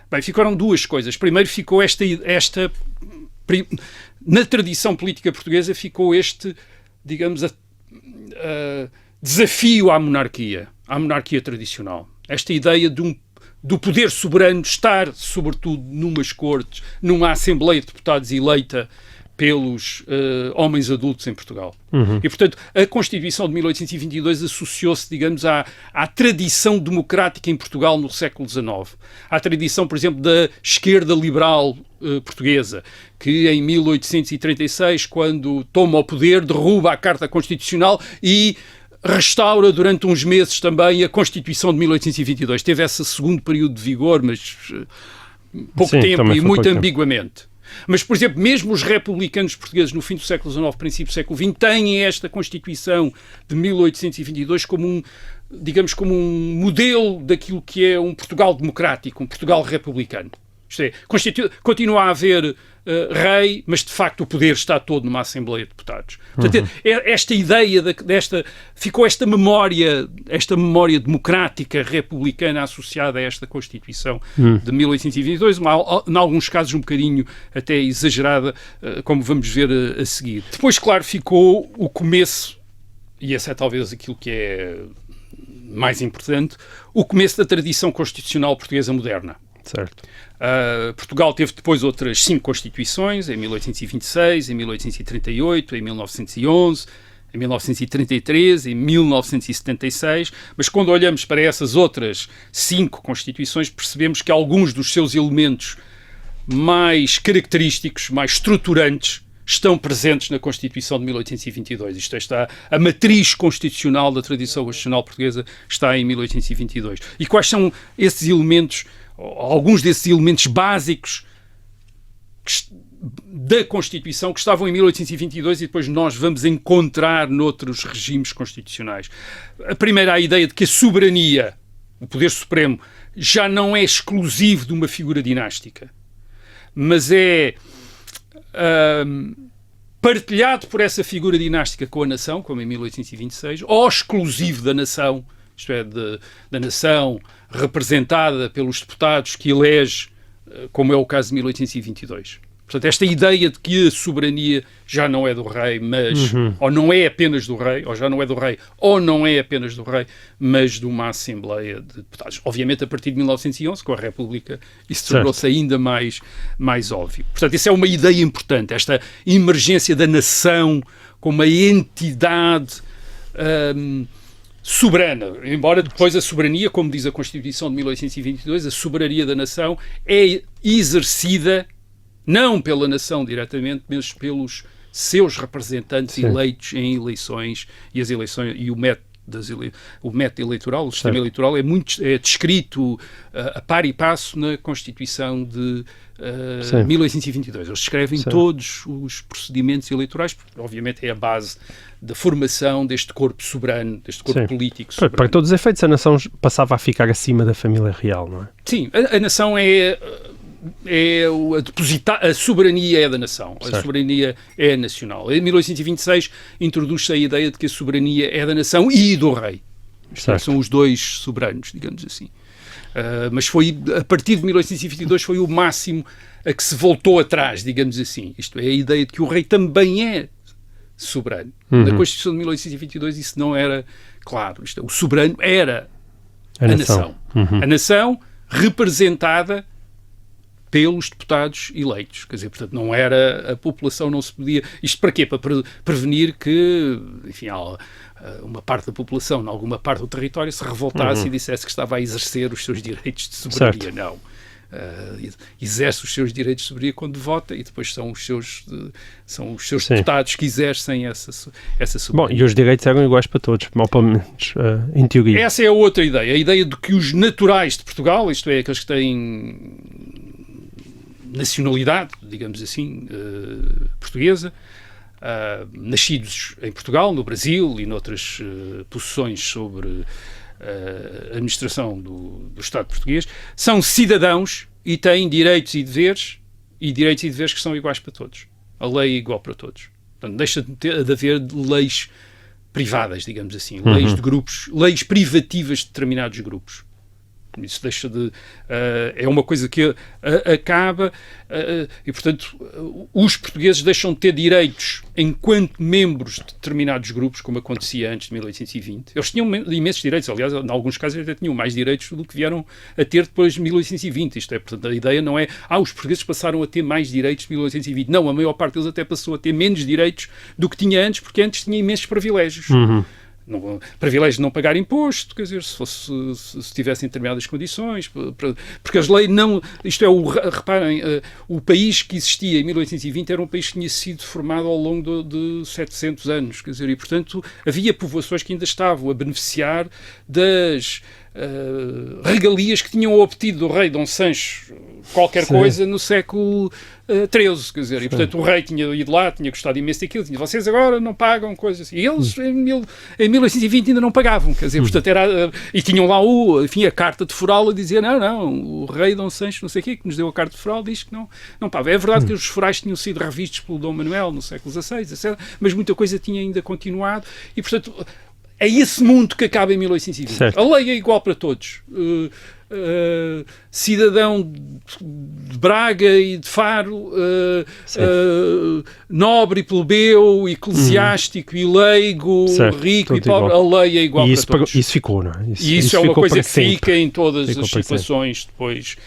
Speaker 2: Bem, ficaram duas coisas. Primeiro, ficou na tradição política portuguesa, ficou digamos, desafio à monarquia tradicional. Esta ideia do poder soberano estar, sobretudo, numas cortes, numa Assembleia de Deputados eleita pelos homens adultos em Portugal. E, portanto, a Constituição de 1822 associou-se, digamos, à tradição democrática em Portugal no século XIX. À tradição, por exemplo, da esquerda liberal portuguesa, que em 1836, quando toma o poder, derruba a Carta Constitucional e restaura durante uns meses também a Constituição de 1822. Teve esse segundo período de vigor, mas pouco tempo e muito ambiguamente. Mas, por exemplo, mesmo os republicanos portugueses no fim do século XIX, princípio do século XX, têm esta Constituição de 1822 como um modelo daquilo que é um Portugal democrático, um Portugal republicano. Isto é, continua a haver rei, mas de facto o poder está todo numa Assembleia de Deputados. Portanto, esta ideia ficou esta memória democrática republicana associada a esta Constituição de 1822, em alguns casos um bocadinho até exagerada, como vamos ver a seguir. Depois, claro, ficou o começo, e esse é talvez aquilo que é mais importante, o começo da tradição constitucional portuguesa moderna.
Speaker 1: Certo.
Speaker 2: Portugal teve depois outras 5 constituições, em 1826, em 1838, em 1911, em 1933, em 1976, mas quando olhamos para essas outras 5 constituições, percebemos que alguns dos seus elementos mais característicos, mais estruturantes, estão presentes na Constituição de 1822. Isto é, a matriz constitucional da tradição constitucional portuguesa está em 1822. E quais são esses elementos, alguns desses elementos básicos da Constituição que estavam em 1822 e depois nós vamos encontrar noutros regimes constitucionais? A primeira, a ideia de que a soberania, o poder supremo, já não é exclusivo de uma figura dinástica, mas é partilhado por essa figura dinástica com a nação, como em 1826, ou exclusivo da nação, isto é, da nação representada pelos deputados que elege, como é o caso de 1822. Portanto, esta ideia de que a soberania já não é do rei, mas ou não é apenas do rei, ou já não é do rei, ou não é apenas do rei, mas de uma Assembleia de Deputados. Obviamente, a partir de 1911, com a República, isso tornou-se ainda mais óbvio. Portanto, isso é uma ideia importante, esta emergência da nação como uma entidade soberana, embora depois a soberania, como diz a Constituição de 1822, a soberania da nação é exercida não pela nação diretamente, mas pelos seus representantes eleitos em eleições, e as eleições e o método eleitoral, o sistema eleitoral é descrito a par e passo na Constituição de 1822. Eles descrevem todos os procedimentos eleitorais, porque obviamente é a base da formação deste corpo soberano, deste corpo político soberano.
Speaker 1: Para todos os efeitos, a nação passava a ficar acima da família real, não é?
Speaker 2: Sim, a nação a soberania é da nação, a soberania é nacional. Em 1826 introduz-se a ideia de que a soberania é da nação e do rei. São os dois soberanos, digamos assim. Mas foi, a partir de 1822, foi o máximo a que se voltou atrás, digamos assim. Isto é, a ideia de que o rei também é soberano. Na Constituição de 1822 isso não era claro. Isto é, o soberano era a nação. A nação representada pelos deputados eleitos. Quer dizer, portanto, não era a população, não se podia... Isto para quê? Para prevenir que, enfim, uma parte da população, em alguma parte do território, se revoltasse e dissesse que estava a exercer os seus direitos de soberania. Não. exerce os seus direitos de soberania quando vota e depois são os seus deputados que exercem essa soberania.
Speaker 1: Bom, e os direitos eram iguais para todos, mal pelo menos em teoria.
Speaker 2: Essa é a outra ideia, a ideia de que os naturais de Portugal, isto é, aqueles que têm nacionalidade, digamos assim, portuguesa, nascidos em Portugal, no Brasil e noutras posições sobre a administração do Estado português, são cidadãos e têm direitos e deveres que são iguais para todos. A lei é igual para todos. Portanto, deixa de haver leis privadas, digamos assim, leis de grupos, leis privativas de determinados grupos. Isso deixa de... é uma coisa que acaba e, portanto, os portugueses deixam de ter direitos enquanto membros de determinados grupos, como acontecia antes de 1820. Eles tinham imensos direitos, aliás, em alguns casos até tinham mais direitos do que vieram a ter depois de 1820. Isto é, portanto, a ideia não é os portugueses passaram a ter mais direitos de 1820. Não, a maior parte deles até passou a ter menos direitos do que tinha antes, porque antes tinha imensos privilégios. Privilégio de não pagar imposto, quer dizer, se tivessem determinadas condições, porque as leis não... Isto é, reparem, o país que existia em 1820 era um país que tinha sido formado ao longo de 700 anos, quer dizer, e, portanto, havia povoações que ainda estavam a beneficiar das regalias que tinham obtido do rei Dom Sancho qualquer coisa no século XIII, quer dizer, e portanto o rei tinha ido lá, tinha gostado imenso daquilo, tinha, vocês agora não pagam coisas, e eles em 1820 ainda não pagavam, quer dizer, portanto e tinham lá a carta de foral a dizer, não, o rei Dom Sancho não sei o quê, que nos deu a carta de foral, diz que não paga. É verdade que os forais tinham sido revistos pelo Dom Manuel no século XVI, etc., mas muita coisa tinha ainda continuado, e portanto é esse mundo que acaba em 1820. Certo. A lei é igual para todos. Cidadão de Braga e de Faro, nobre e plebeu, eclesiástico e leigo, rico e pobre, igual. A lei é igual para todos.
Speaker 1: Isso ficou, não é?
Speaker 2: Isso é uma coisa que fica em todas as situações depois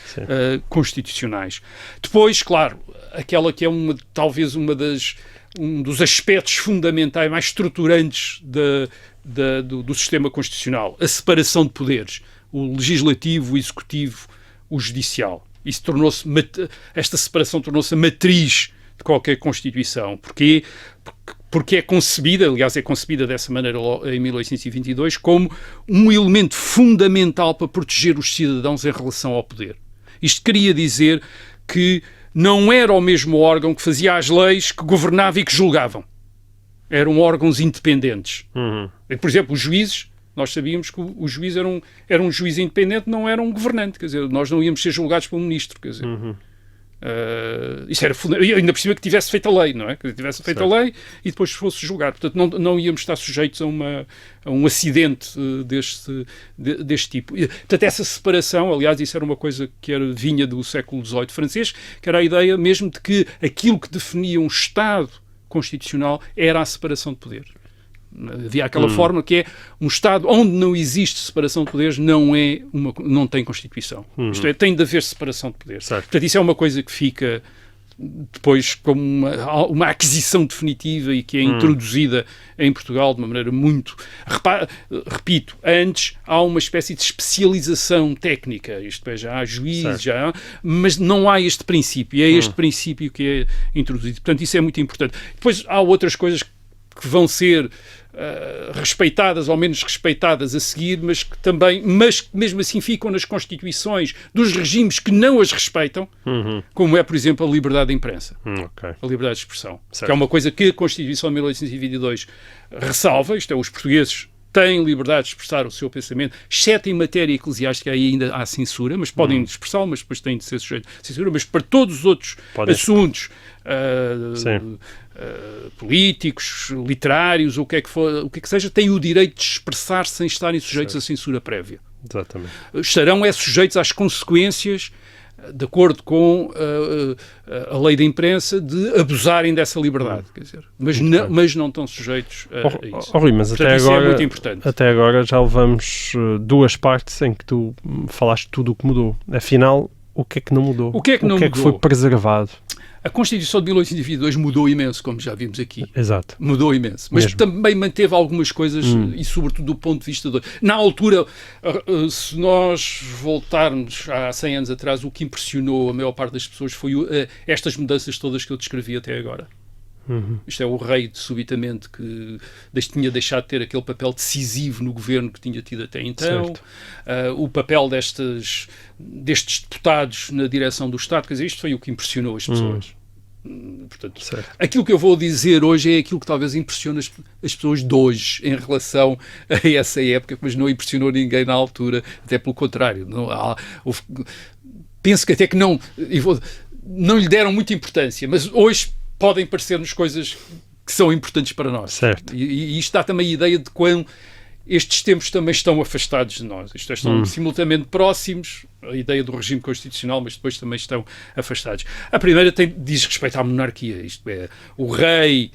Speaker 2: constitucionais. Depois, claro, aquela que é talvez um dos aspectos fundamentais, mais estruturantes do sistema constitucional, a separação de poderes, o legislativo, o executivo, o judicial. Esta separação tornou-se a matriz de qualquer Constituição. Porquê? Porque é concebida dessa maneira em 1822, como um elemento fundamental para proteger os cidadãos em relação ao poder. Isto queria dizer que não era o mesmo órgão que fazia as leis, que governava e que julgavam. Eram órgãos independentes. Por exemplo, os juízes, nós sabíamos que o juiz era um juiz independente, não era um governante. Quer dizer, nós não íamos ser julgados pelo ministro. Quer dizer, isso era fundamental. Ainda por cima que tivesse feito a lei, não é? Que tivesse feito a lei e depois fosse julgado. Portanto, não íamos estar sujeitos a um acidente deste tipo. Portanto, essa separação, aliás, isso era uma coisa que vinha do século XVIII francês, que era a ideia mesmo de que aquilo que definia um Estado constitucional era a separação de poderes. Havia aquela forma que é um Estado onde não existe separação de poderes não tem Constituição. Isto é, tem de haver separação de poderes.
Speaker 1: Certo.
Speaker 2: Portanto, isso é uma coisa que fica depois como uma aquisição definitiva e que é introduzida em Portugal de uma maneira muito... Repito, antes há uma espécie de especialização técnica, isto é, já há juízes, mas não há este princípio, e é este princípio que é introduzido. Portanto, isso é muito importante. Depois há outras coisas que vão ser respeitadas ou menos respeitadas a seguir, mas que mesmo assim ficam nas constituições dos regimes que não as respeitam, como é, por exemplo, a liberdade de imprensa, a liberdade de expressão, que é uma coisa que a Constituição de 1822 ressalva, isto é, os portugueses têm liberdade de expressar o seu pensamento, exceto em matéria eclesiástica, aí ainda há censura, mas podem expressá-lo, mas depois têm de ser sujeitos a censura, mas para todos os outros assuntos políticos, literários, ou o que é que seja, têm o direito de expressar sem estarem sujeitos a censura prévia.
Speaker 1: Exatamente.
Speaker 2: Estarão sujeitos às consequências, de acordo com a lei da imprensa, de abusarem dessa liberdade, quer dizer, mas não estão sujeitos a isso.
Speaker 1: Rui, mas
Speaker 2: portanto, isso é muito importante.
Speaker 1: Até agora já levamos duas partes em que tu falaste tudo o que mudou. Afinal, o que é que não mudou?
Speaker 2: O que é que não mudou?
Speaker 1: O que é que foi preservado?
Speaker 2: A Constituição de 1822 mudou imenso, como já vimos aqui.
Speaker 1: Exato.
Speaker 2: Mudou imenso. Mas
Speaker 1: Mesmo.
Speaker 2: também manteve algumas coisas, e sobretudo do ponto de vista... Na altura, se nós voltarmos há 100 anos atrás, o que impressionou a maior parte das pessoas foi estas mudanças todas que eu descrevi até agora. Isto é, o rei, subitamente, que tinha deixado de ter aquele papel decisivo no governo que tinha tido até então, o papel destes deputados na direção do Estado, quer dizer, isto foi o que impressionou as pessoas. Portanto, aquilo que eu vou dizer hoje é aquilo que talvez impressione as pessoas de hoje em relação a essa época, mas não impressionou ninguém na altura, até pelo contrário. Penso que até que não lhe deram muita importância, mas hoje podem parecer-nos coisas que são importantes para nós.
Speaker 1: Certo.
Speaker 2: E isto dá também a ideia de quão estes tempos também estão afastados de nós. Isto é, estão simultaneamente próximos, a ideia do regime constitucional, mas depois também estão afastados. A primeira diz respeito à monarquia. Isto é, o rei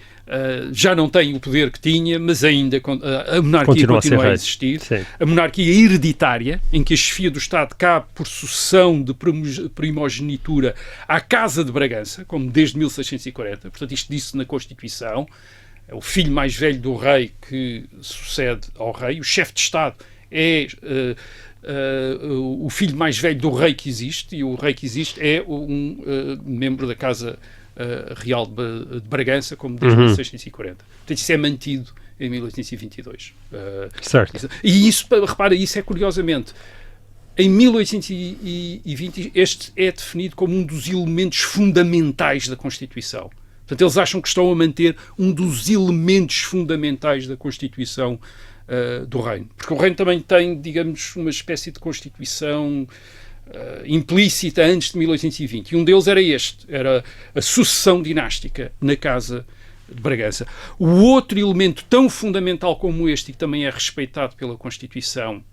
Speaker 2: já não tem o poder que tinha, mas ainda a monarquia continua a existir. Sim. A monarquia hereditária, em que a chefia do Estado cabe por sucessão de primogenitura à Casa de Bragança, como desde 1640. Portanto, isto disse na Constituição. É o filho mais velho do rei que sucede ao rei. O chefe de Estado é o filho mais velho do rei que existe, e o rei que existe é um membro da Casa Real de Bragança, como desde 1640. Portanto, isso é mantido em 1822.
Speaker 1: Certo.
Speaker 2: E isso, repara, isso é curiosamente... Em 1820, este é definido como um dos elementos fundamentais da Constituição. Portanto, eles acham que estão a manter um dos elementos fundamentais da Constituição do Reino. Porque o Reino também tem, digamos, uma espécie de Constituição implícita antes de 1820. E um deles era era a sucessão dinástica na Casa de Bragança. O outro elemento tão fundamental como este, e que também é respeitado pela Constituição,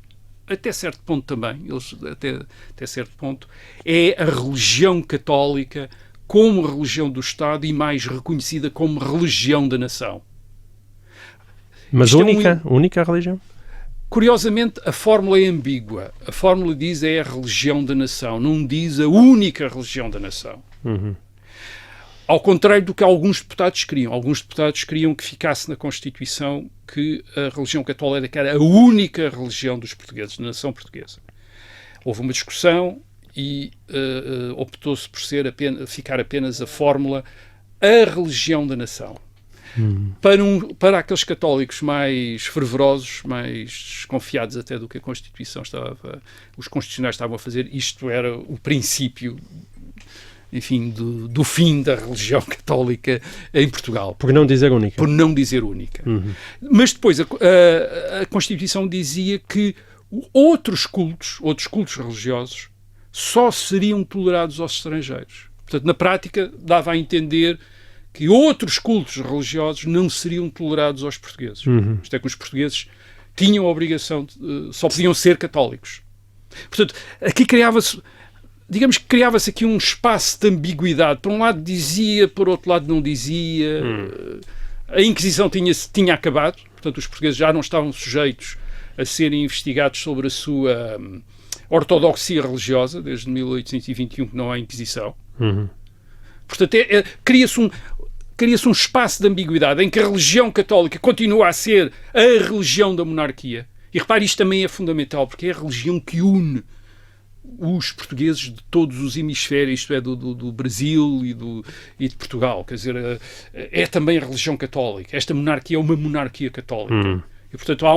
Speaker 2: até certo ponto também, até certo ponto, é a religião católica como religião do Estado e mais reconhecida como religião da nação.
Speaker 1: Mas única religião?
Speaker 2: Curiosamente, a fórmula é ambígua. A fórmula diz é a religião da nação, não diz a única religião da nação. Ao contrário do que alguns deputados queriam. Alguns deputados queriam que ficasse na Constituição que a religião católica era a única religião dos portugueses, da nação portuguesa. Houve uma discussão e optou-se por ficar apenas a fórmula a religião da nação. Para aqueles católicos mais fervorosos, mais desconfiados até do que a Constituição os constitucionais estavam a fazer, isto era o princípio, enfim, do fim da religião católica em Portugal.
Speaker 1: Por não dizer única.
Speaker 2: Por não dizer única. Mas depois a Constituição dizia que outros cultos religiosos, só seriam tolerados aos estrangeiros. Portanto, na prática, dava a entender que outros cultos religiosos não seriam tolerados aos portugueses. Isto é, que os portugueses tinham a obrigação, só podiam ser católicos. Portanto, aqui criava-se aqui um espaço de ambiguidade. Por um lado dizia, por outro lado não dizia. A Inquisição tinha acabado, portanto, os portugueses já não estavam sujeitos a serem investigados sobre a sua ortodoxia religiosa, desde 1821 que não há Inquisição. Portanto, cria-se um espaço de ambiguidade em que a religião católica continua a ser a religião da monarquia. E repare, isto também é fundamental, porque é a religião que une os portugueses de todos os hemisférios, isto é, do Brasil e de Portugal. Quer dizer, é também a religião católica. Esta monarquia é uma monarquia católica. E, portanto, há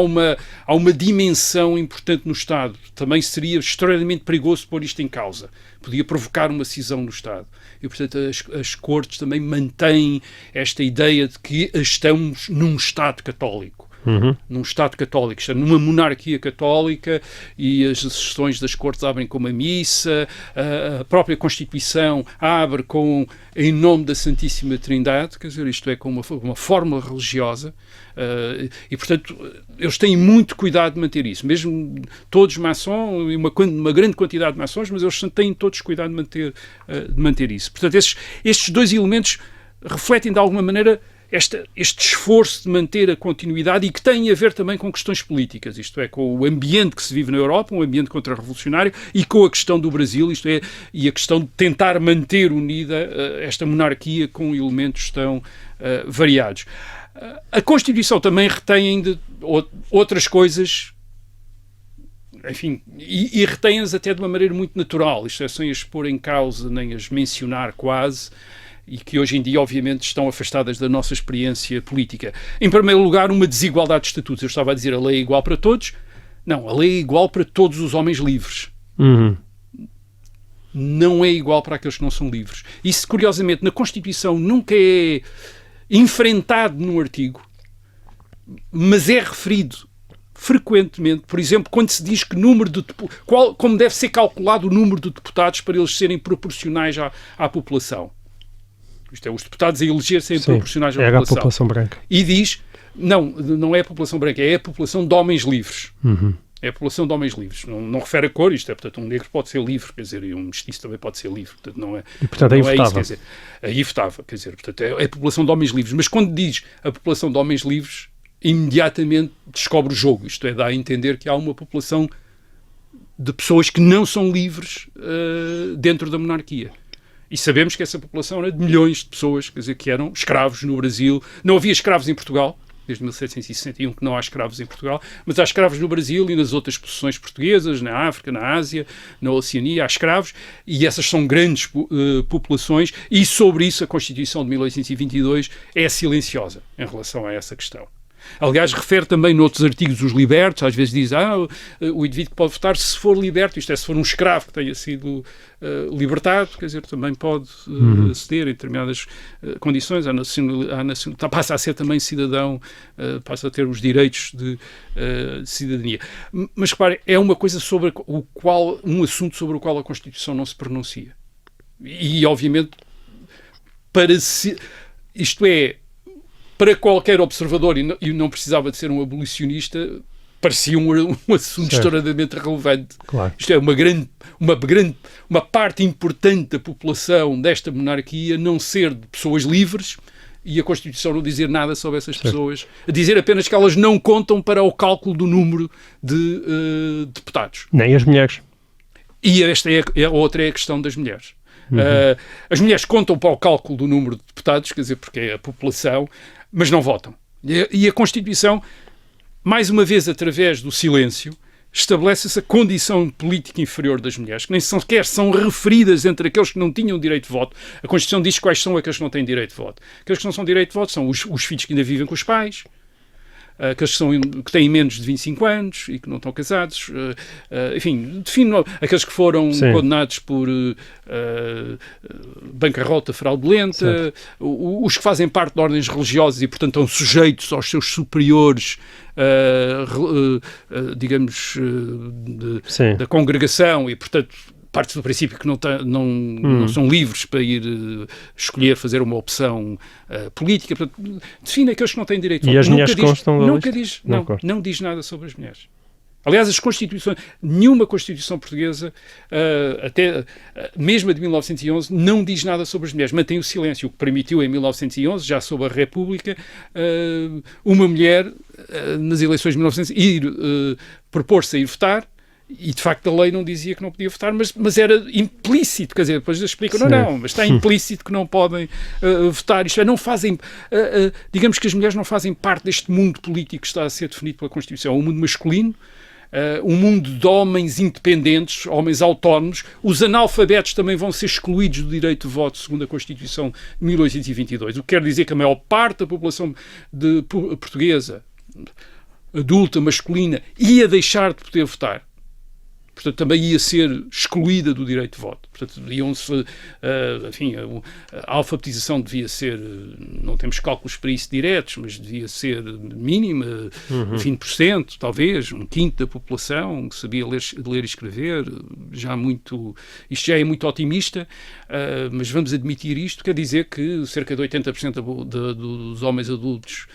Speaker 2: uma dimensão importante no Estado. Também seria extremamente perigoso pôr isto em causa. Podia provocar uma cisão no Estado. E, portanto, as Cortes também mantêm esta ideia de que estamos num Estado católico. Num Estado católico, numa monarquia católica, e as sessões das Cortes abrem com uma missa, a própria Constituição abre em nome da Santíssima Trindade, quer dizer, isto é, com uma fórmula religiosa, e, portanto, eles têm muito cuidado de manter isso, mesmo todos maçons, uma grande quantidade de maçons, mas eles têm todos cuidado de manter isso. Portanto, estes dois elementos refletem, de alguma maneira, este esforço de manter a continuidade e que tem a ver também com questões políticas, isto é, com o ambiente que se vive na Europa, um ambiente contra-revolucionário, e com a questão do Brasil, isto é, e a questão de tentar manter unida esta monarquia com elementos tão variados. A Constituição também retém ainda outras coisas, enfim, e retém-as até de uma maneira muito natural, isto é, sem as pôr em causa nem as mencionar quase, e que hoje em dia, obviamente, estão afastadas da nossa experiência política. Em primeiro lugar, uma desigualdade de estatutos. Eu estava a dizer a lei é igual para todos. Não, a lei é igual para todos os homens livres. Não é igual para aqueles que não são livres. Isso, curiosamente, na Constituição nunca é enfrentado num artigo, mas é referido frequentemente, por exemplo, quando se diz que como deve ser calculado o número de deputados para eles serem proporcionais à população. Isto é, os deputados a eleger serem proporcionais à população.
Speaker 1: A população branca.
Speaker 2: E diz, não é a população branca, é a população de homens livres. É a população de homens livres. Não refere a cor, isto é, portanto, um negro pode ser livre, quer dizer, e um mestiço também pode ser livre. Portanto, não é,
Speaker 1: e, portanto, aí votava.
Speaker 2: Isso, quer dizer, aí votava, quer dizer, portanto, é a população de homens livres. Mas quando diz a população de homens livres, imediatamente descobre o jogo. Isto é, dá a entender que há uma população de pessoas que não são livres dentro da monarquia. E sabemos que essa população era de milhões de pessoas, quer dizer, que eram escravos no Brasil. Não havia escravos em Portugal, desde 1761 que não há escravos em Portugal, mas há escravos no Brasil e nas outras possessões portuguesas, na África, na Ásia, na Oceania, há escravos, e essas são grandes populações, e sobre isso a Constituição de 1822 é silenciosa em relação a essa questão. Aliás, refere também noutros artigos os libertos, às vezes diz o indivíduo que pode votar se for liberto, isto é, se for um escravo que tenha sido libertado, quer dizer, também pode aceder em determinadas condições passa a ser também cidadão, passa a ter os direitos de cidadania. Mas, repare, é uma coisa sobre um assunto sobre o qual a Constituição não se pronuncia. E, obviamente, para qualquer observador, e não precisava de ser um abolicionista, parecia um assunto extraordinariamente relevante.
Speaker 1: Claro.
Speaker 2: Isto é, uma parte importante da população desta monarquia não ser de pessoas livres, e a Constituição não dizer nada sobre essas pessoas, a dizer apenas que elas não contam para o cálculo do número de deputados.
Speaker 1: Nem as mulheres.
Speaker 2: E a outra é a questão das mulheres. As mulheres contam para o cálculo do número de deputados, quer dizer, porque é a população, mas não votam. E a Constituição, mais uma vez através do silêncio, estabelece essa condição política inferior das mulheres, que nem sequer são referidas entre aqueles que não tinham direito de voto. A Constituição diz quais são aqueles que não têm direito de voto. Aqueles que não são direito de voto são os filhos que ainda vivem com os pais, aqueles que têm menos de 25 anos e que não estão casados, enfim, defino aqueles que foram condenados por bancarrota fraudulenta, os que fazem parte de ordens religiosas e, portanto, estão sujeitos aos seus superiores, digamos, da congregação e, portanto, parte do princípio que não são livres para ir escolher, fazer uma opção política. Portanto, define aqueles que não têm direito.
Speaker 1: E as mulheres constam da
Speaker 2: lista? Não diz nada sobre as mulheres. Aliás, nenhuma Constituição portuguesa, até mesmo a de 1911, não diz nada sobre as mulheres. Mantém o silêncio, o que permitiu em 1911, já sob a República, uma mulher, nas eleições de 1911, propor-se a ir votar. E, de facto, a lei não dizia que não podia votar, mas era implícito, quer dizer, depois explicam, mas está implícito que não podem votar. Isto é, não fazem, digamos que as mulheres não fazem parte deste mundo político que está a ser definido pela Constituição. É um mundo masculino, um mundo de homens independentes, homens autónomos. Os analfabetos também vão ser excluídos do direito de voto, segundo a Constituição de 1822. O que quer dizer que a maior parte da população portuguesa, adulta, masculina, ia deixar de poder votar. Portanto, também ia ser excluída do direito de voto. Portanto, a alfabetização devia ser, não temos cálculos para isso diretos, mas devia ser mínima, 20%, talvez, um quinto da população que sabia ler e escrever. Isto já é muito otimista, mas vamos admitir isto, quer dizer que cerca de 80% dos homens adultos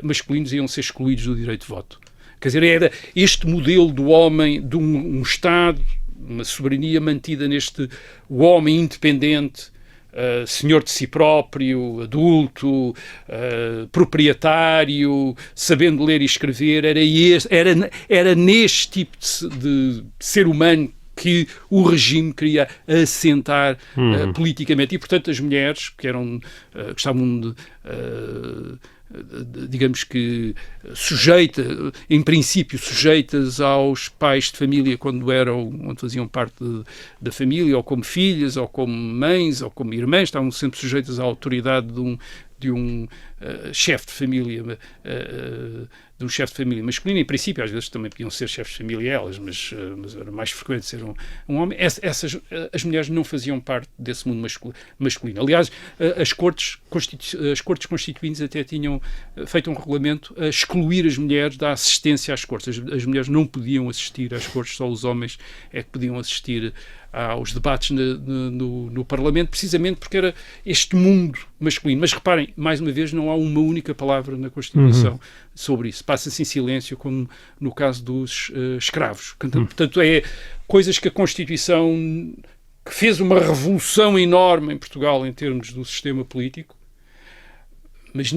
Speaker 2: masculinos iam ser excluídos do direito de voto. Quer dizer, era este modelo do homem, de um Estado, uma soberania mantida o homem independente, senhor de si próprio, adulto, proprietário, sabendo ler e escrever, era neste tipo de ser humano que o regime queria assentar politicamente. E, portanto, as mulheres que estavam digamos que em princípio sujeitas aos pais de família quando faziam parte da família, ou como filhas, ou como mães, ou como irmãs, estavam sempre sujeitas à autoridade de um chefe de família, de um chefe de família masculino. Em princípio, às vezes também podiam ser chefes de família elas, mas era mais frequente ser um homem. As mulheres não faziam parte desse mundo masculino. Aliás, as cortes constituintes até tinham feito um regulamento a excluir as mulheres da assistência às cortes. As mulheres não podiam assistir às cortes, só os homens é que podiam assistir aos debates no Parlamento, precisamente porque era este mundo masculino. Mas reparem, mais uma vez, não há uma única palavra na Constituição sobre isso. Passa-se em silêncio, como no caso dos escravos. Portanto, é coisas que a Constituição, que fez uma revolução enorme em Portugal em termos do sistema político, mas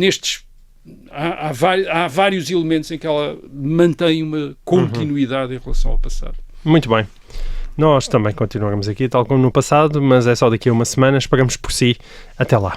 Speaker 2: há vários elementos em que ela mantém uma continuidade em relação ao passado.
Speaker 1: Muito bem. Nós também continuaremos aqui, tal como no passado, mas é só daqui a uma semana. Esperamos por si. Até lá.